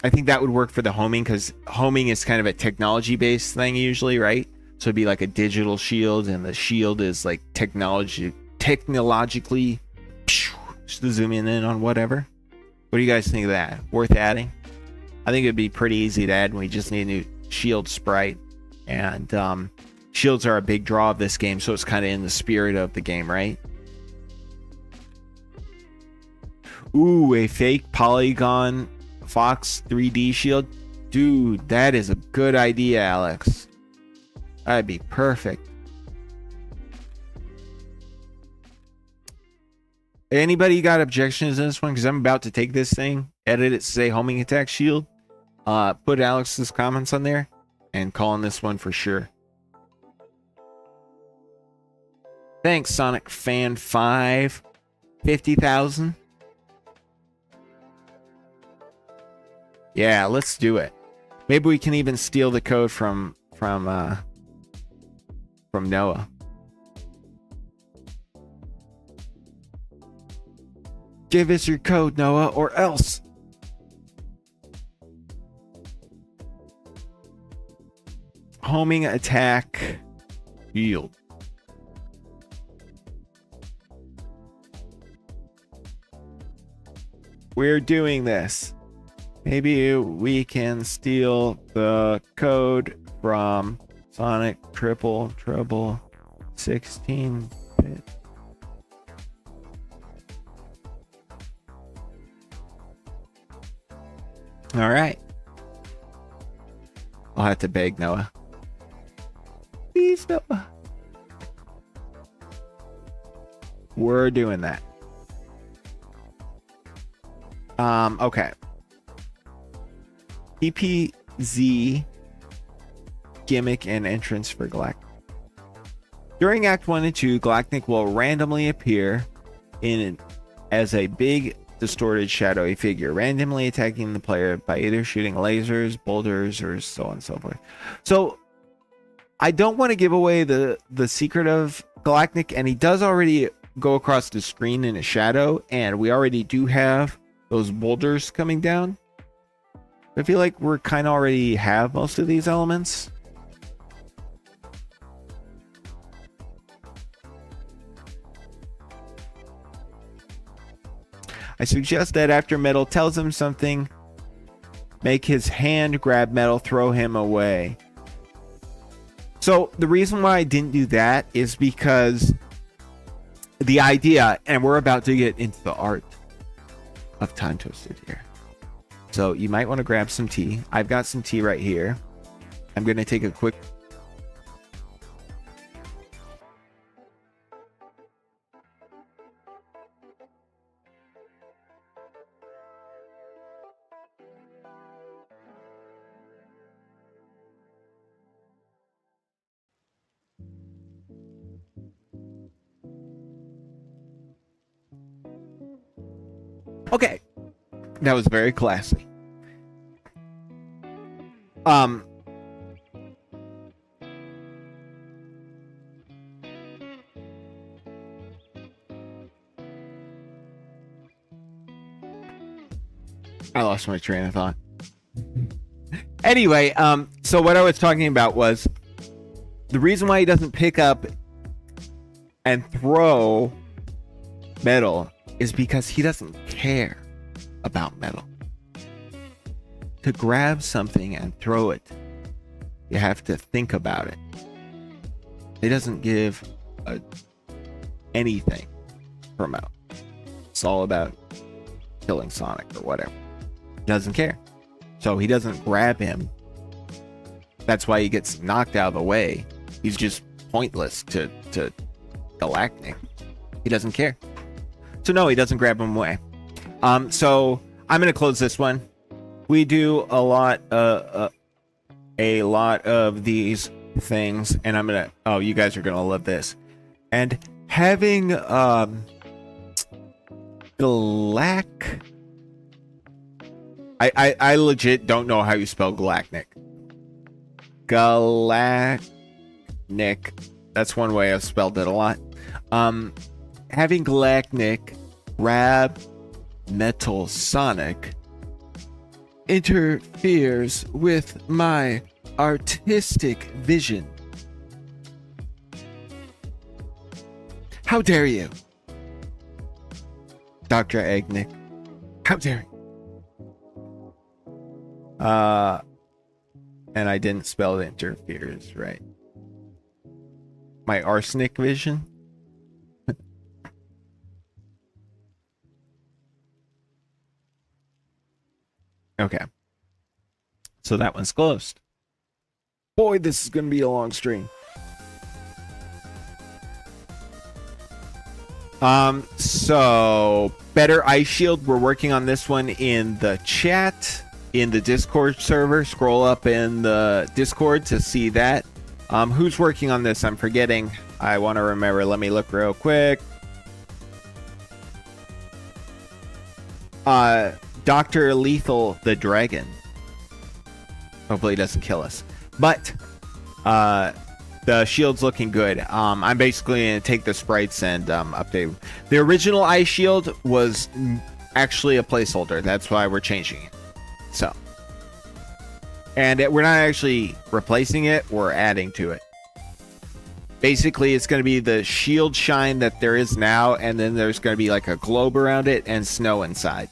I think that would work for the homing, because homing is kind of a technology-based thing usually, right? So it'd be like a digital shield, and the shield is like technologically zooming in on whatever. What do you guys think of that? Worth adding? I think it'd be pretty easy to add. We just need a new shield sprite, and shields are a big draw of this game, so it's kind of in the spirit of the game, right? Ooh, a fake polygon Fox 3D shield. Dude, that is a good idea, Alex. That'd be perfect. Anybody got objections to this one? Because I'm about to take this thing, edit it to say homing attack shield, put Alex's comments on there, and call on this one for sure. Thanks, Sonic Fan 5. 50,000. Yeah, let's do it. Maybe we can even steal the code from Noah. Give us your code, Noah, or else. Homing attack yield. We're doing this. Maybe we can steal the code from Sonic Triple 16-bit. All right. I'll have to beg Noah. Please, Noah. We're doing that. Okay. PPZ gimmick and entrance for Galactic. During Act 1 and 2, Galactic will randomly appear as a big distorted shadowy figure, randomly attacking the player by either shooting lasers, boulders, or so on and so forth. So I don't want to give away the secret of Galactic, and he does already go across the screen in a shadow, and we already do have those boulders coming down. I feel like we're kind of already have most of these elements. I suggest that after Metal tells him something, make his hand grab Metal, throw him away. So the reason why I didn't do that is because the idea, and we're about to get into the art of Time Twisted here. So you might want to grab some tea. I've got some tea right here. I'm going to take a quick... Okay. That was very classy. I lost my train of thought. Anyway, so what I was talking about was the reason why he doesn't pick up and throw Metal is because he doesn't care about Metal. To grab something and throw it, you have to think about it. It doesn't give anything for Metal. It's all about killing Sonic or whatever. He doesn't care. So he doesn't grab him. That's why he gets knocked out of the way. He's just pointless to Galactic. He doesn't care. So no, he doesn't grab him away. So I'm gonna close this one. We do a lot of these things, and I'm gonna. Oh, you guys are gonna love this. And having I legit don't know how you spell Galactic. Galactic. That's one way I've spelled it a lot. Having Galactic grab Metal Sonic interferes with my artistic vision. How dare you, Dr. Agnick? How dare you? And I didn't spell interferes right. My arsenic vision? Okay. So that one's closed. Boy, this is going to be a long stream. So better ice shield. We're working on this one in the chat, in the Discord server. Scroll up in the Discord to see that. Who's working on this? I'm forgetting. I want to remember. Let me look real quick. Dr. Lethal the Dragon. Hopefully he doesn't kill us. But the shield's looking good. I'm basically going to take the sprites and update them. The original ice shield was actually a placeholder. That's why we're changing it. So. And we're not actually replacing it. We're adding to it. Basically, it's going to be the shield shine that there is now. And then there's going to be like a globe around it and snow inside.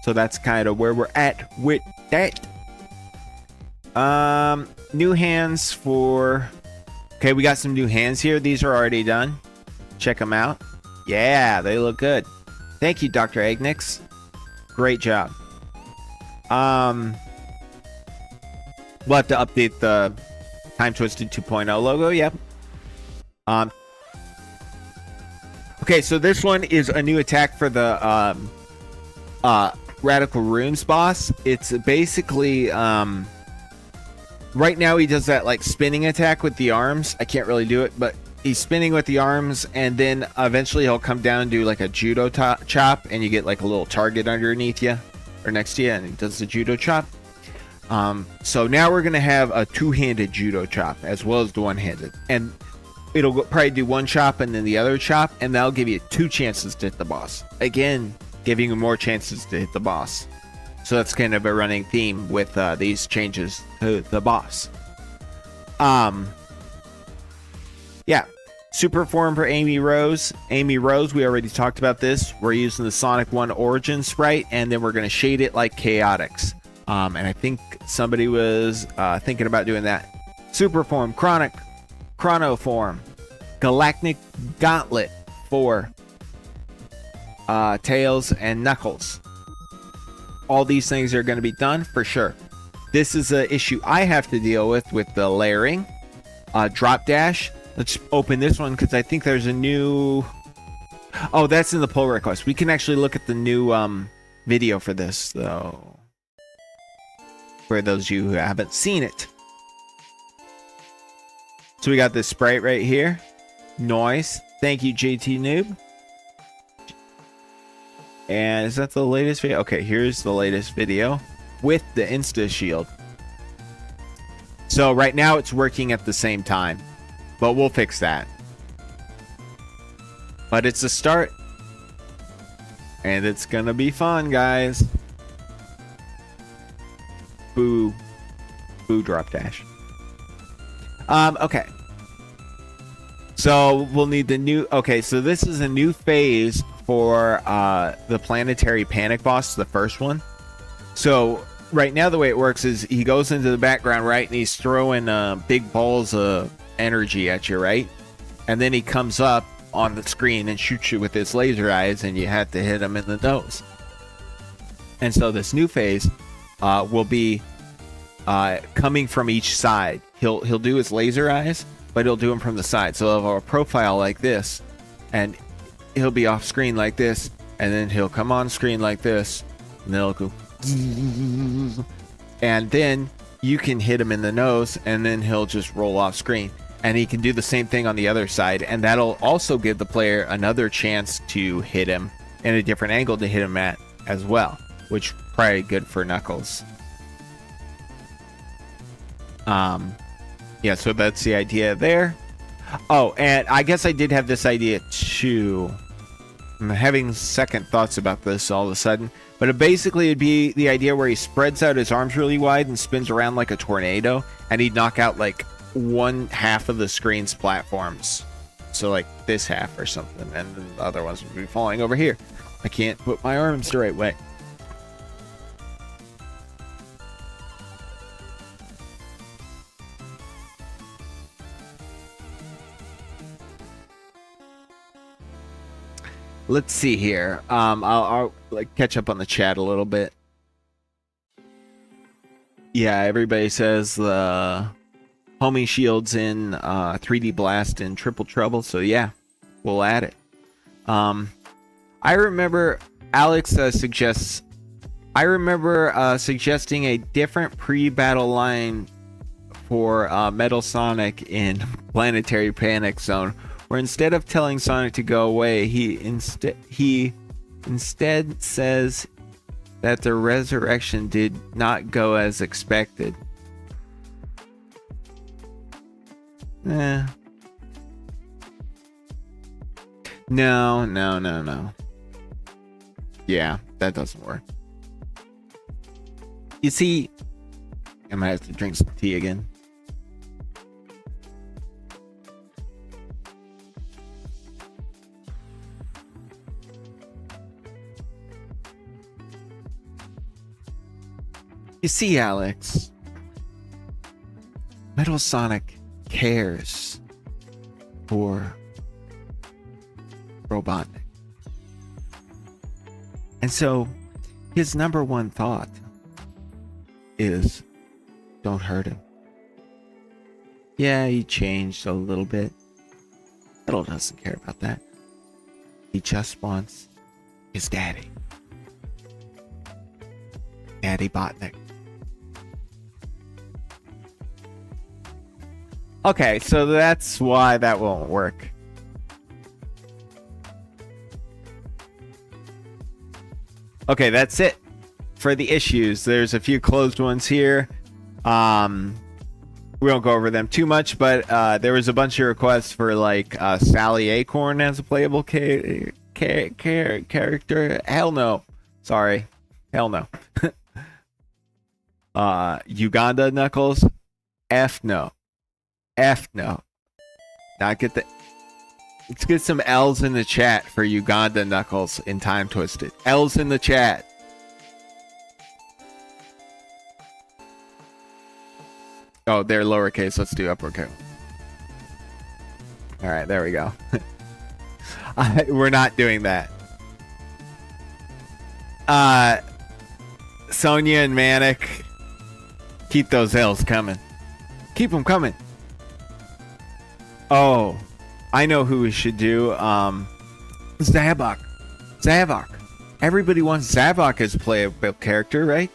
So that's kind of where we're at with that. New hands for... Okay, we got some new hands here. These are already done. Check them out. Yeah, they look good. Thank you, Dr. Agnix. Great job. We'll have to update the Time Twisted 2.0 logo. Yep. Okay, so this one is a new attack for the Radical Runes boss. It's basically right now he does that like spinning attack with the arms. I can't really do it, but he's spinning with the arms, and then eventually he'll come down and do like a judo chop, and you get like a little target underneath you or next to you, and he does the judo chop. So now we're gonna have a two-handed judo chop as well as the one-handed, and it'll probably do one chop and then the other chop, and that'll give you 2 chances to hit the boss. Again, giving you more chances to hit the boss. So that's kind of a running theme with these changes to the boss. Yeah. Super form for Amy Rose. Amy Rose, we already talked about this. We're using the Sonic 1 Origin sprite, and then we're going to shade it like Chaotix. And I think somebody was thinking about doing that. Super form, Chrono form, Galactic Gauntlet for Tails and Knuckles. All these things are going to be done for sure. This is an issue I have to deal with the layering. Drop dash. Let's open this one because I think there's a new... Oh, that's in the pull request. We can actually look at the new video for this, though. For those of you who haven't seen it. So we got this sprite right here. Noise. Thank you, JT Noob. And is that the latest video? Okay, here's the latest video with the Insta Shield. So right now it's working at the same time, but we'll fix that. But it's a start, and it's gonna be fun, guys. Boo drop dash. Okay. So we'll need the new... Okay, so this is a new phase for the Planetary Panic boss, the first one. So right now the way it works is he goes into the background, right, and he's throwing big balls of energy at you, right? And then he comes up on the screen and shoots you with his laser eyes, and you have to hit him in the nose. And so this new phase will be coming from each side. He'll do his laser eyes, but he'll do them from the side. So he'll have a profile like this, and he'll be off screen like this, and then he'll come on screen like this, and then he'll go, and then you can hit him in the nose, and then he'll just roll off screen. And he can do the same thing on the other side, and that'll also give the player another chance to hit him in a different angle to hit him at as well, which probably good for Knuckles. Yeah, so that's the idea there. Oh, and I guess I did have this idea too. I'm having second thoughts about this all of a sudden. But basically, it'd be the idea where he spreads out his arms really wide and spins around like a tornado, and he'd knock out like one half of the screen's platforms. So like this half or something, and then the other ones would be falling over here. I can't put my arms the right way. Let's see here. I'll like catch up on the chat a little bit. Yeah, everybody says the homie shields in 3D Blast and Triple Trouble. So yeah, we'll add it. I remember Alex suggests. I remember suggesting a different pre-battle line for Metal Sonic in Planetary Panic Zone, where instead of telling Sonic to go away, he instead says that the resurrection did not go as expected. No. Yeah, that doesn't work. You see, I might have to drink some tea again. You see, Alex, Metal Sonic cares for Robotnik. And so his number one thought is don't hurt him. Yeah, he changed a little bit. Metal doesn't care about that. He just wants his daddy. Daddy Botnik. Okay, so that's why that won't work. Okay, that's it for the issues. There's a few closed ones here. We won't go over them too much, but there was a bunch of requests for like Sally Acorn as a playable character. Hell no. Sorry. Hell no. Uganda Knuckles. F no. F no. Not get the. Let's get some L's in the chat for Uganda Knuckles in Time Twisted. L's in the chat. Oh, they're lowercase. Let's do uppercase. All right, there we go. We're not doing that. Sonya and Manic, keep those L's coming. Keep them coming. Oh, I know who we should do. Zavok. Zavok. Everybody wants Zavok as a playable character, right?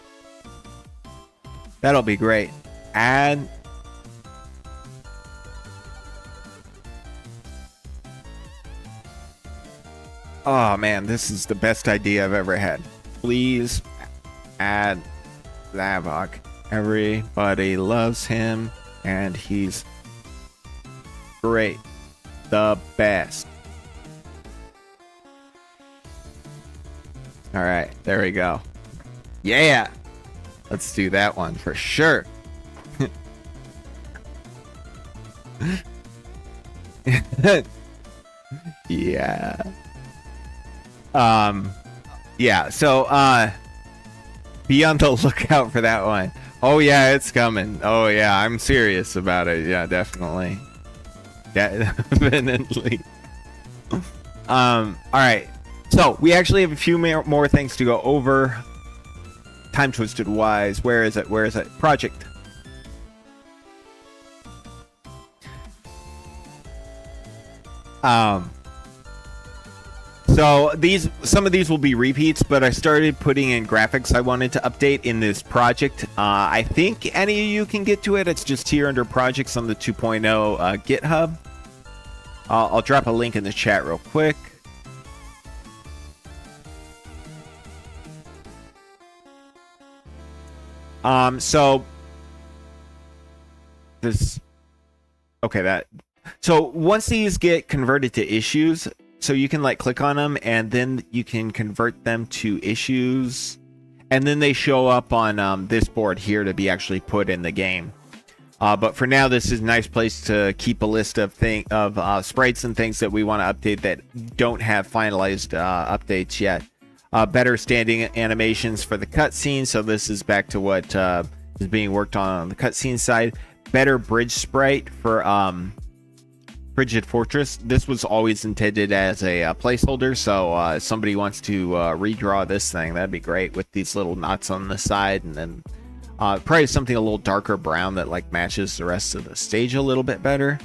That'll be great. Add. Oh man, this is the best idea I've ever had. Please add Zavok. Everybody loves him, and he's great. The best. All right, there we go. Yeah, let's do that one for sure. Yeah. Yeah, so be on the lookout for that one. Oh yeah, it's coming. Oh yeah, I'm serious about it. Yeah, definitely. Definitely. All right. So we actually have a few more things to go over. Time Twisted wise. Where is it? Where is it? Project. So some of these will be repeats, but I started putting in graphics I wanted to update in this project. I think any of you can get to it. It's just here under projects on the 2.0 GitHub. I'll drop a link in the chat real quick. So this, okay, that. So once these get converted to issues, So you can like click on them and then you can convert them to issues, and then they show up on this board here to be actually put in the game. But for now, this is a nice place to keep a list of sprites and things that we want to update that don't have finalized updates yet. Better standing animations for the cutscene. So this is back to what is being worked on the cutscene side. Better bridge sprite for Frigid Fortress. This was always intended as a placeholder. So if somebody wants to redraw this thing, that'd be great with these little knots on the side, and then probably something a little darker brown that like matches the rest of the stage a little bit better.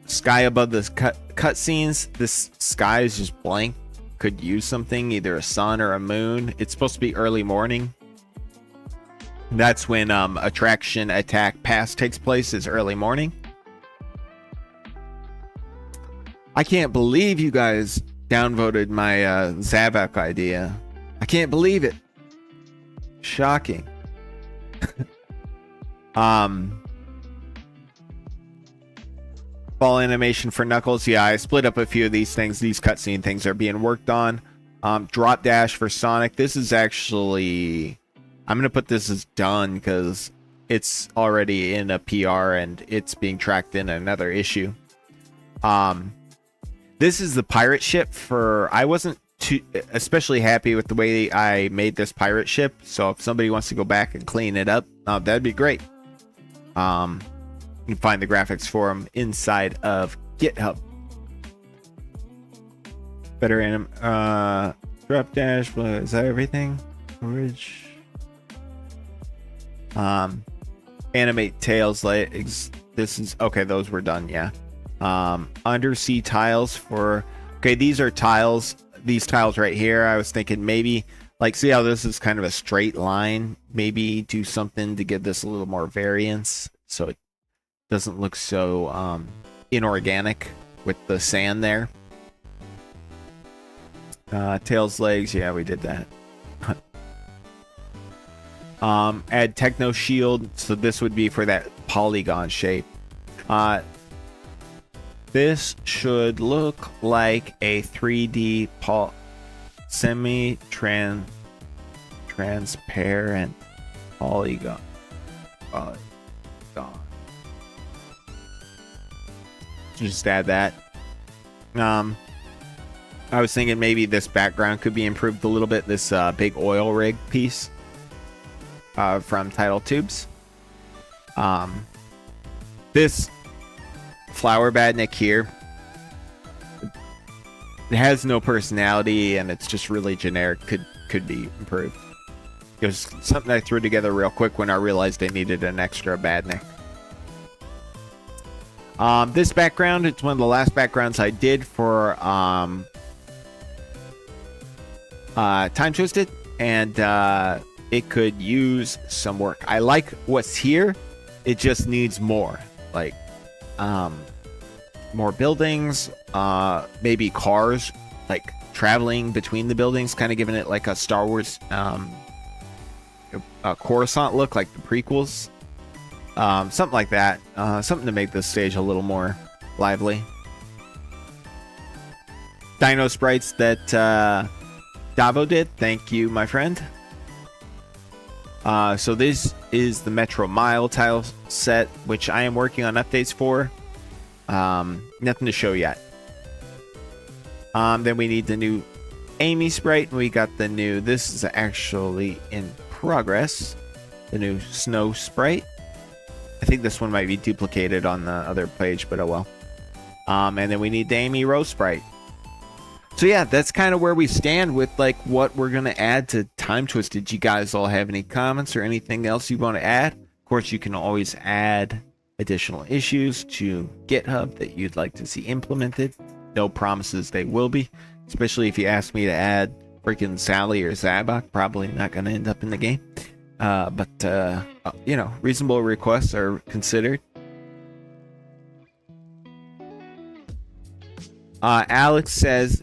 Sky above the cutscenes. This sky is just blank. Could use something, either a sun or a moon. It's supposed to be early morning. That's when attraction attack pass takes place, is early morning. I can't believe you guys downvoted my Zavak idea. I can't believe it. Shocking. Ball animation for Knuckles. Yeah, I split up a few of these things. These cutscene things are being worked on. Drop dash for Sonic. This is actually... I'm going to put this as done because it's already in a PR and it's being tracked in another issue. This is the pirate ship for... I wasn't too especially happy with the way I made this pirate ship. So if somebody wants to go back and clean it up, that'd be great. You can find the graphics for them inside of GitHub. Better drop dash. Is that everything? Bridge. Animate tails legs. This is okay. Those were done. Yeah. Undersea tiles for. Okay, these are tiles. These tiles right here. I was thinking maybe like see how this is kind of a straight line. Maybe do something to give this a little more variance so it doesn't look so inorganic with the sand there. Tails, legs, yeah, we did that. Add techno shield, so this would be for that polygon shape. This should look like a 3D transparent polygon. Just add that. I was thinking maybe this background could be improved a little bit. This big oil rig piece from Tidal Tubes. This flower badnik here, it has no personality and it's just really generic. Could be improved. It was something I threw together real quick when I realized I needed an extra badnik. This background, it's one of the last backgrounds I did for Time Twisted, and it could use some work. I like what's here. It just needs more, like more buildings, maybe cars, like traveling between the buildings, kind of giving it like a Star Wars Coruscant look, like the prequels. Something like that. Something to make this stage a little more lively. Dino sprites that Davo did. Thank you, my friend. So this is the Metro Mile tile set, which I am working on updates for. Nothing to show yet. Then we need the new Amy sprite. We got the new... This is actually in progress. The new Snow sprite. I think this one might be duplicated on the other page, but oh well. And then we need the Amy Rose sprite. So yeah, that's kind of where we stand with like what we're going to add to Time Twisted. Do you guys all have any comments or anything else you want to add? Of course, you can always add additional issues to GitHub that you'd like to see implemented. No promises they will be, especially if you ask me to add freaking Sally or Zabak. Probably not going to end up in the game. But you know, reasonable requests are considered. Alex says,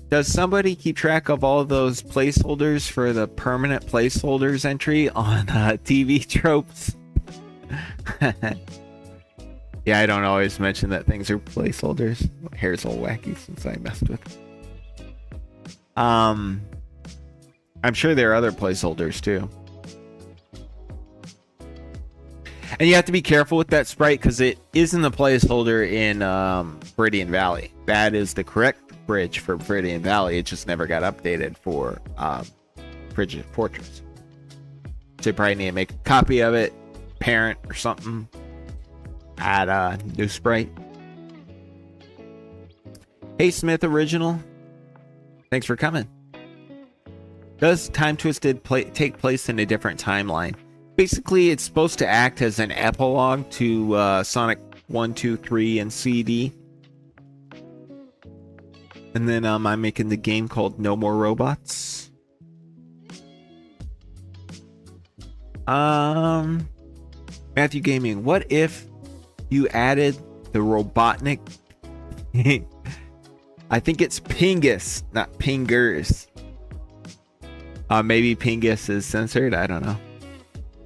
does somebody keep track of all of those placeholders for the permanent placeholders entry on TV tropes? Yeah, I don't always mention that things are placeholders. My hair's all wacky since I messed with it. I'm sure there are other placeholders too. And you have to be careful with that sprite because it isn't a placeholder in Viridian Valley. That is the correct bridge for Viridian Valley. It just never got updated for Frigid Fortress. So you probably need to make a copy of it, parent or something. Add a new sprite. Hey Smith Original, thanks for coming. Does Time Twisted take place in a different timeline? Basically, it's supposed to act as an epilogue to Sonic 1, 2, 3, and CD. And then I'm making the game called No More Robots. Matthew Gaming, what if you added the Robotnik? I think it's Pingus, not Pingers. Maybe Pingus is censored. I don't know.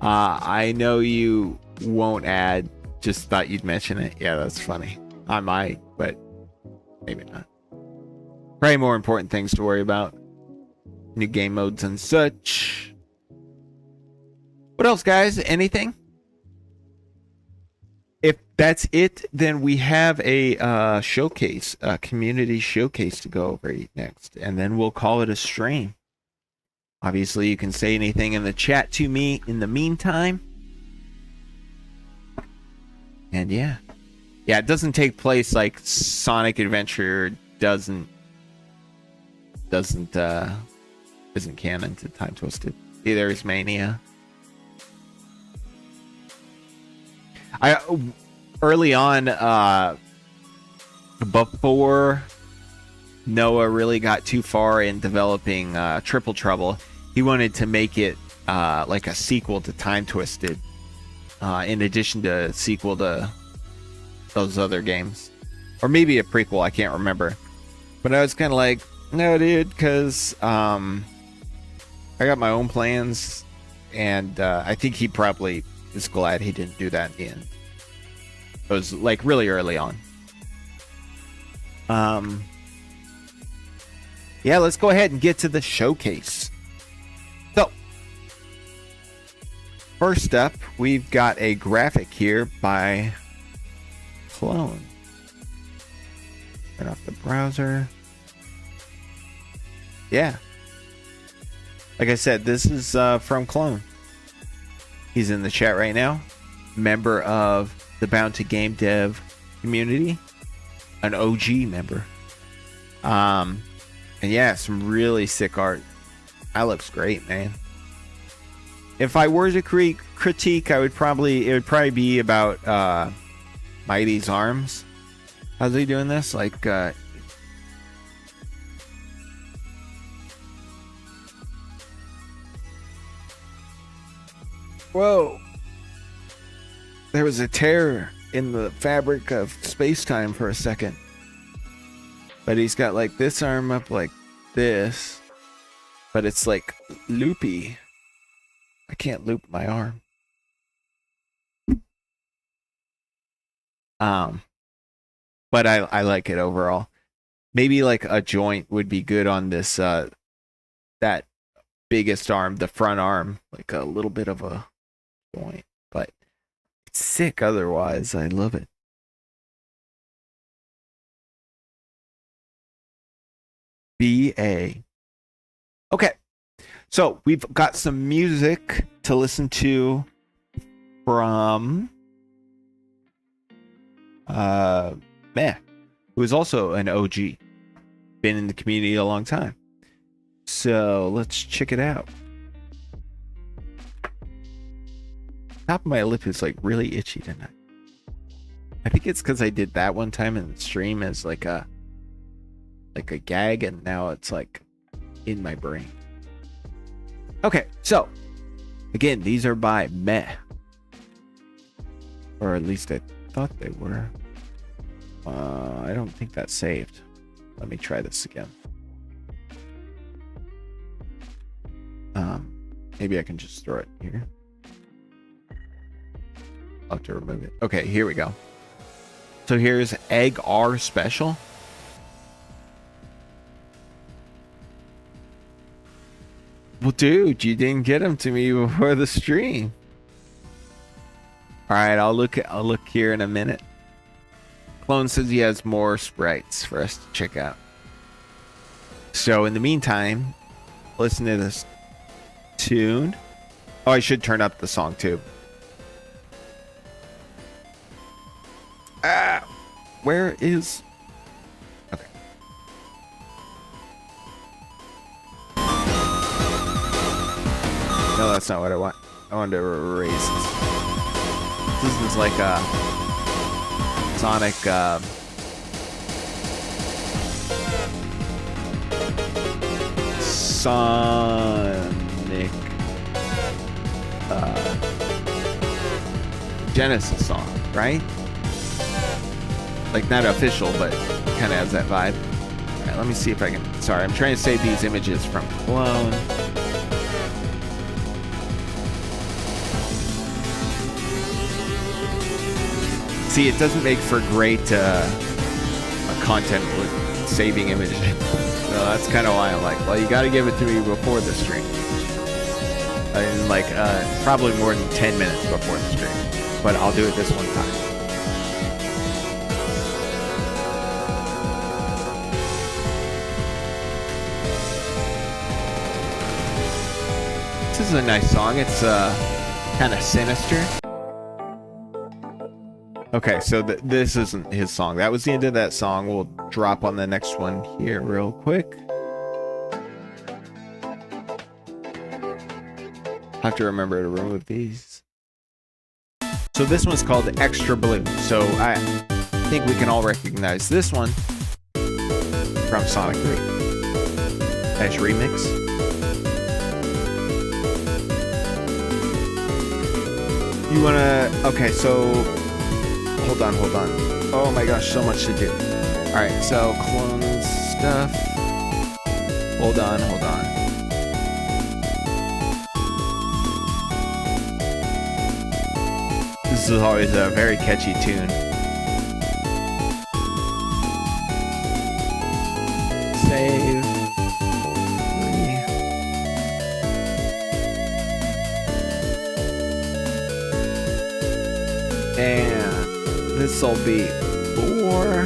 I know you won't add. Just thought you'd mention it. Yeah, that's funny. I might, but maybe not. Probably more important things to worry about. New game modes and such. What else, guys? Anything? If that's it, then we have a showcase, a community showcase to go over next, and then we'll call it a stream. Obviously, you can say anything in the chat to me in the meantime. And yeah, it doesn't take place like Sonic Adventure isn't canon to Time Twisted. Either is Mania. Early on, before Noah really got too far in developing Triple Trouble, he wanted to make it like a sequel to Time Twisted, in addition to a sequel to those other games, or maybe a prequel. I can't remember, but I was kind of like, no, dude, because I got my own plans, and I think he probably is glad he didn't do that in the end. It was like really early on. Yeah, let's go ahead and get to the showcase. So, first up, we've got a graphic here by Clone. Turn off the browser. Yeah. Like I said, this is from Clone. He's in the chat right now. Member of the Bound to Game Dev community. An OG member. And yeah, some really sick art. That looks great, man. If I were to critique, it would probably be about Mighty's arms. How's he doing this? Like whoa. There was a tear in the fabric of space-time for a second. But he's got like this arm up like this. But it's like loopy. I can't loop my arm. But I like it overall. Maybe like a joint would be good on this that biggest arm, the front arm, like a little bit of a joint. But it's sick otherwise. I love it. BA. Okay. So we've got some music to listen to from Meh, who is also an OG. Been in the community a long time. So let's check it out. Top of my lip is like really itchy tonight. I think it's because I did that one time in the stream as like a gag, and now it's like in my brain. Okay, so again, these are by Meh, or at least I thought they were. I don't think that's saved. Let me try this again. Maybe I can just throw it here. I'll have to remove it. Okay, here we go. So here's Egg R Special. Well, dude, you didn't get them to me before the stream. All right, I'll look here in a minute. Clone says he has more sprites for us to check out. So in the meantime, listen to this tune. Oh, I should turn up the song too. Ah, where is? Okay. No, that's not what I want. I want to erase this. This is like a Sonic. Sonic Genesis song, right? Like not official, but kind of has that vibe. All right, let me see if I can. Sorry, I'm trying to save these images from Clone. See, it doesn't make for great content with saving images. So that's kind of why I'm like, well, you got to give it to me before the stream. In like probably more than 10 minutes before the stream. But I'll do it this one time. This is a nice song. It's kind of sinister. Okay, so this isn't his song. That was the end of that song. We'll drop on the next one here real quick. Have to remember to remove these. So this one's called Extra Blue. So I think we can all recognize this one from Sonic 3. Nice remix. You wanna... Okay, so... Hold on. Oh my gosh, so much to do. Alright, so clone stuff. Hold on. This is always a very catchy tune. Save. And this'll be 4.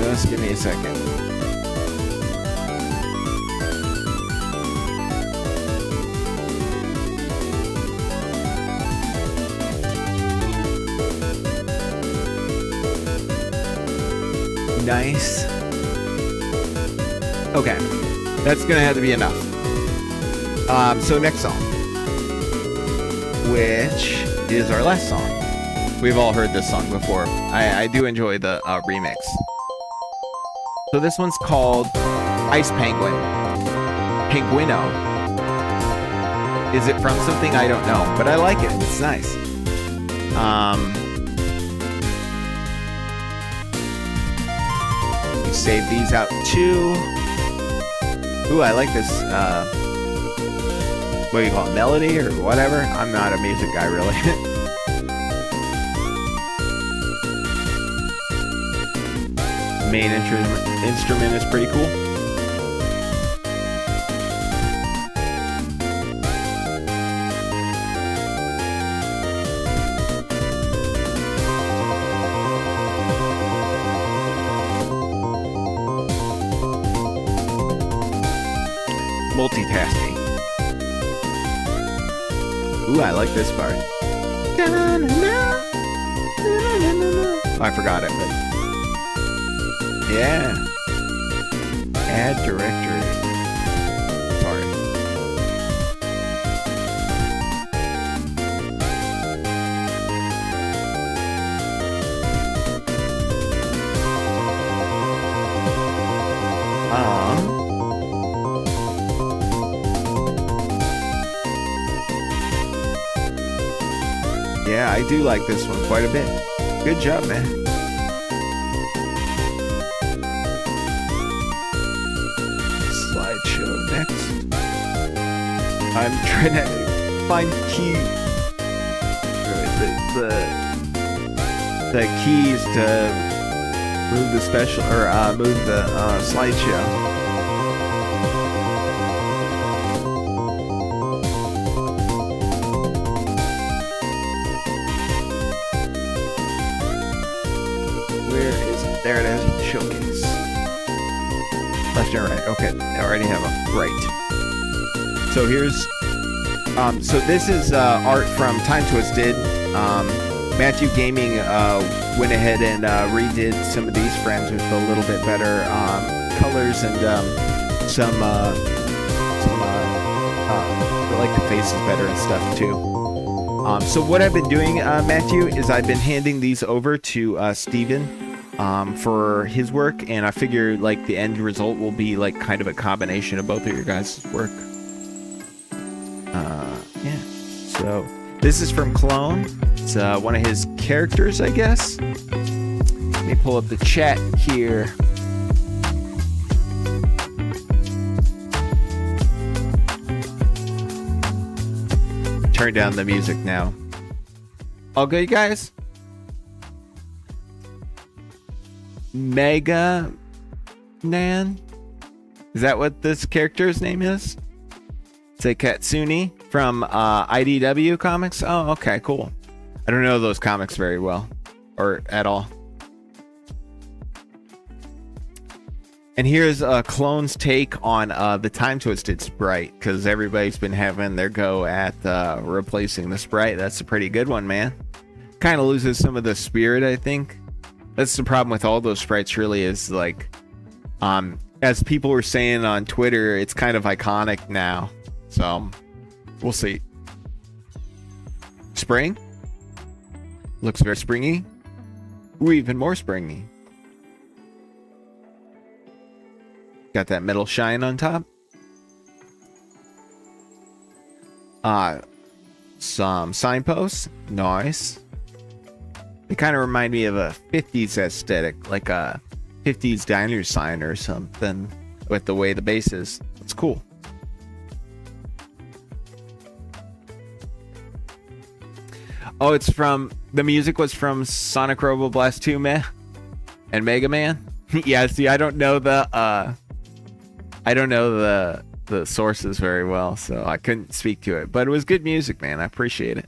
Just give me a second. Nice. Okay. That's gonna have to be enough. So next song, which is our last song. We've all heard this song before. I do enjoy the remix. So this one's called Ice Penguin. Penguino. Is it from something? I don't know, but I like it. It's nice. You save these out too. Ooh, I like this, what do you call it, melody or whatever? I'm not a music guy, really. Main instrument is pretty cool. Multitasking. Ooh, I like this part. Oh, I forgot it, but yeah. Add directory. Sorry. Yeah, I do like this one quite a bit. Good job, man. Slideshow next. I'm trying to find key the keys to move the special or move the slideshow. Where is it? There it is. Showcase. Left and right. Okay, I already have a right. So here's so this is art from Time Twisted. Matthew Gaming went ahead and redid some of these frames with a little bit better colors and some like the faces better and stuff too. So what I've been doing, Matthew, is I've been handing these over to Steven for his work, and I figure like the end result will be like kind of a combination of both of your guys' work. Yeah. So this is from Clone. It's one of his characters, I guess. Let me pull up the chat here. Turn down the music now. All good, guys? Mega Nan? Is that what this character's name is? It's a Katsuni from IDW Comics. Oh, okay, cool. I don't know those comics very well, or at all. And here's Clone's take on the Time Twisted sprite, because everybody's been having their go at replacing the sprite. That's a pretty good one, man. Kind of loses some of the spirit, I think. That's the problem with all those sprites, really, is like, as people were saying on Twitter, it's kind of iconic now. So, we'll see. Spring? Looks very springy. Ooh, even more springy. Got that metal shine on top. Some signposts. Nice. They kind of remind me of a 50s aesthetic, like a 50s diner sign or something, with the way the base is. It's cool. Oh, it's from, the music was from Sonic Robo Blast 2 meh and Mega Man. Yeah, see, I don't know the sources very well, so I couldn't speak to it. But it was good music, man. I appreciate it.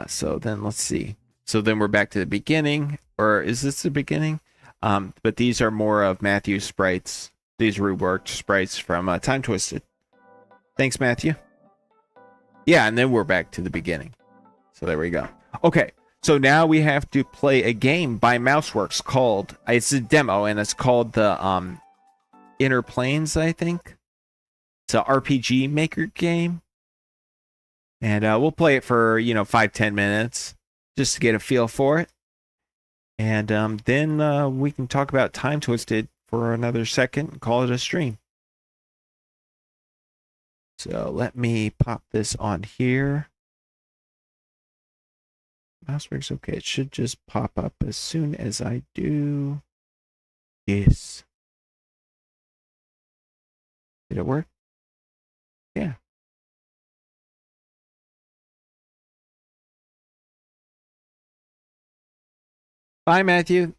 So then let's see. So then we're back to the beginning, or is this the beginning? But these are more of Matthew's sprites. These reworked sprites from Time Twisted. Thanks, Matthew. Yeah, and then we're back to the beginning. So there we go. Okay, so now we have to play a game by Mouseworks called, it's a demo, and it's called the Inner Planes, I think. It's an RPG maker game. And we'll play it for, 5-10 minutes just to get a feel for it. And then we can talk about Time Twisted for another second and call it a stream. So let me pop this on here. Mouseworks, okay, it should just pop up as soon as I do this. Did it work? Yeah. Bye, Matthew.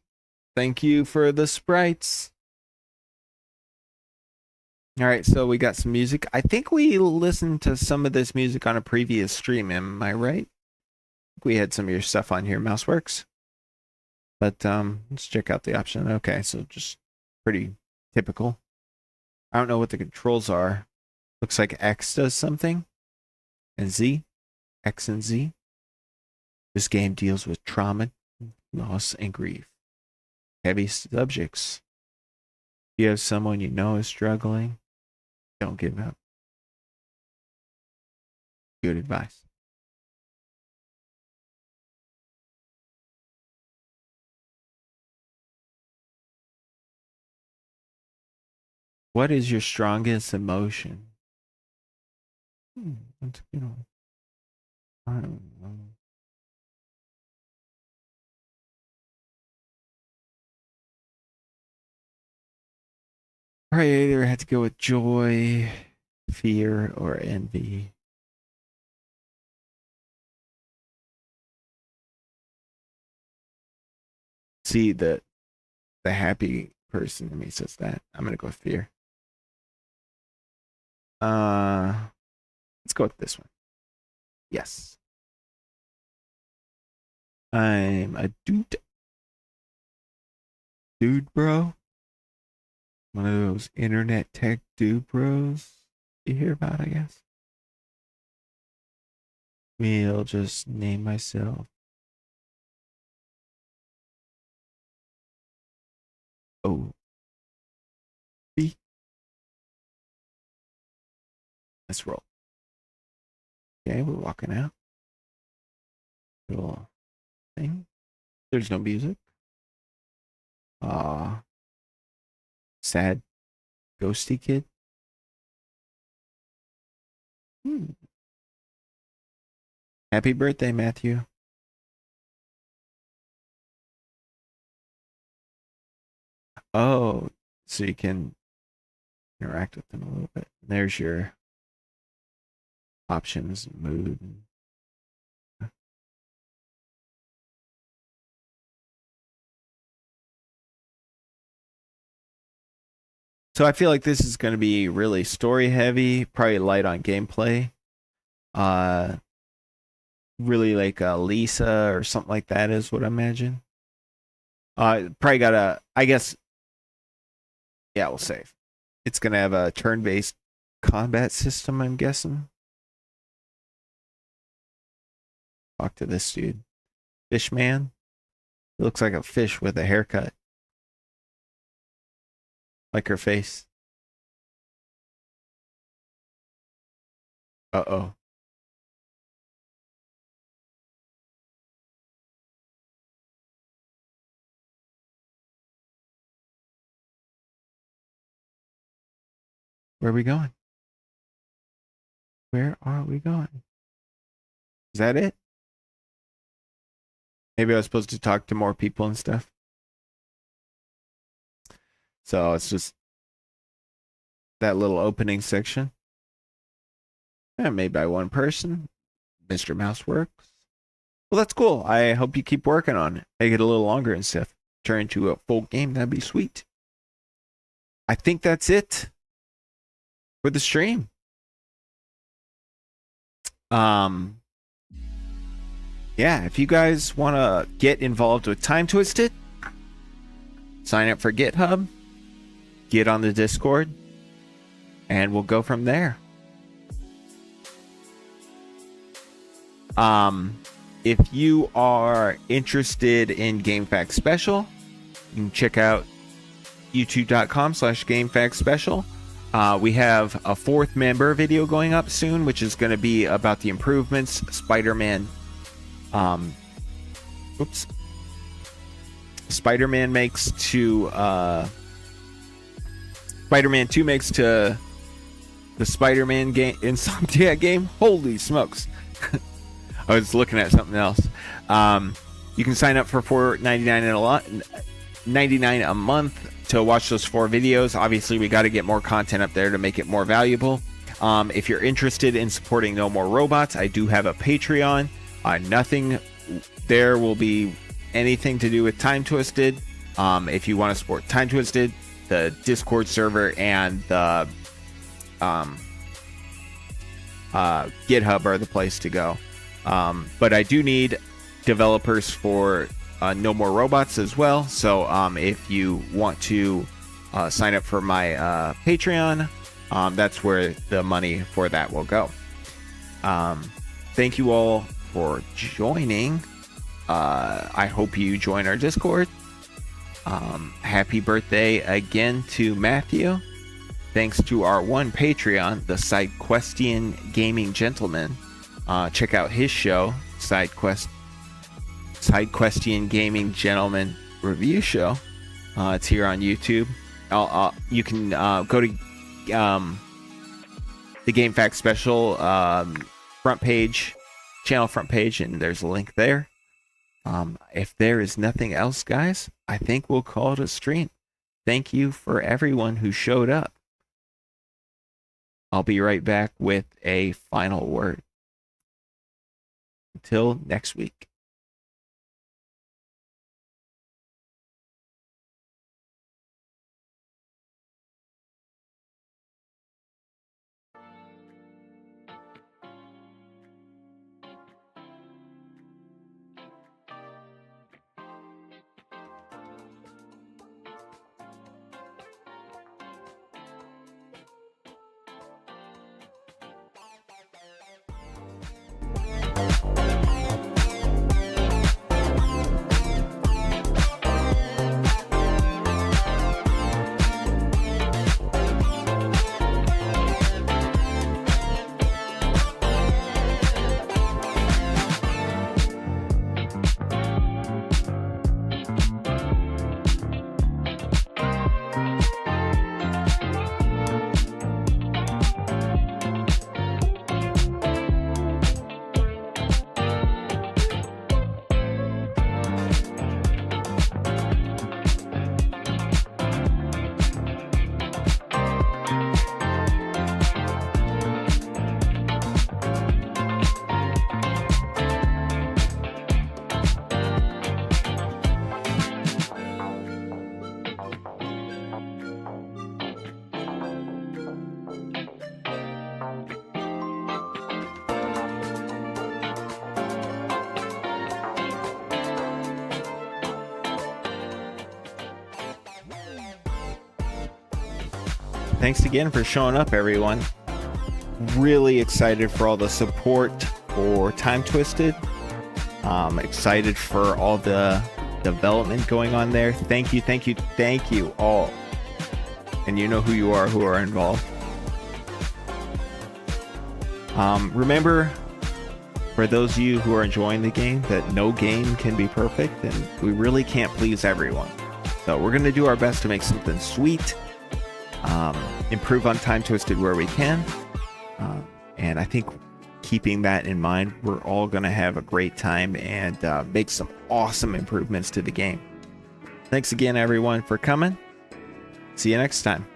Thank you for the sprites. All right, so we got some music. I think we listened to some of this music on a previous stream. Am I right? We had some of your stuff on here, Mouseworks. But let's check out the option. Okay, so just pretty typical. I don't know what the controls are. Looks like X does something. And Z. X and Z. This game deals with trauma, loss, and grief. Heavy subjects. If you have someone you know is struggling, don't give up. Good advice. What is your strongest emotion? That's a good one. I don't know. All right, either had to go with joy, Fear or envy? See, the happy person in me says that. I'm gonna go with fear. Let's go with this one. Yes. I'm a dude bro. One of those internet tech dude bros you hear about, I guess. We'll just name myself. Oh. B. Let's roll. Okay, we're walking out. Little thing. There's no music. Sad ghosty kid. Happy birthday, Matthew. Oh, so you can interact with them a little bit. There's your options, mood. So I feel like this is going to be really story heavy, probably light on gameplay. Uh, really like Lisa or something like that is what I imagine. Probably got a, I guess, yeah, we'll save. It's going to have a turn-based combat system, I'm guessing. Talk to this dude. Fish man. He looks like a fish with a haircut. Like her face. Uh-oh. Where are we going? Where are we going? Is that it? Maybe I was supposed to talk to more people and stuff. So it's just that little opening section. Made by one person. Mr. Mouse works. Well, that's cool. I hope you keep working on it. Make it a little longer and stuff. Turn into a full game. That'd be sweet. I think that's it for the stream. Yeah, if you guys want to get involved with Time Twisted, sign up for GitHub, get on the Discord, and we'll go from there. If you are interested in GameFAQs Special, you can check out youtube.com/GameFAQs Special. We have a 4th member video going up soon, which is going to be about the improvements Spider-Man makes to Spider-Man 2 makes to the Spider-Man game, Insomniac game. Holy smokes. I was looking at something else. You can sign up for $4.99 a month to watch those 4 videos. Obviously, we got to get more content up there to make it more valuable. If you're interested in supporting No More Robots, I do have a Patreon. Nothing there will be anything to do with Time Twisted. If you want to support Time Twisted, the Discord server and the GitHub are the place to go. But I do need developers for No More Robots as well. So if you want to sign up for my Patreon, that's where the money for that will go. Thank you all for joining. I hope you join our Discord. Happy birthday again to Matthew. Thanks to our one Patreon, the Sidequestian Gaming Gentleman. Check out his show, Sidequestian Gaming Gentleman Review Show. It's here on YouTube. You can go to the GameFAQs Special front page, channel front page, and there's a link there. If there is nothing else, guys, I think we'll call it a stream. Thank you for everyone who showed up. I'll be right back with a final word. Until next week. Thanks again for showing up, everyone. Really excited for all the support for Time Twisted. Excited for all the development going on there. Thank you all. And you know who you are, who are involved. Remember, for those of you who are enjoying the game, that no game can be perfect, and we really can't please everyone. So we're going to do our best to make something sweet, improve on Time Twisted where we can, and I think keeping that in mind, we're all going to have a great time and make some awesome improvements to the game. Thanks again, everyone, for coming. See you next time.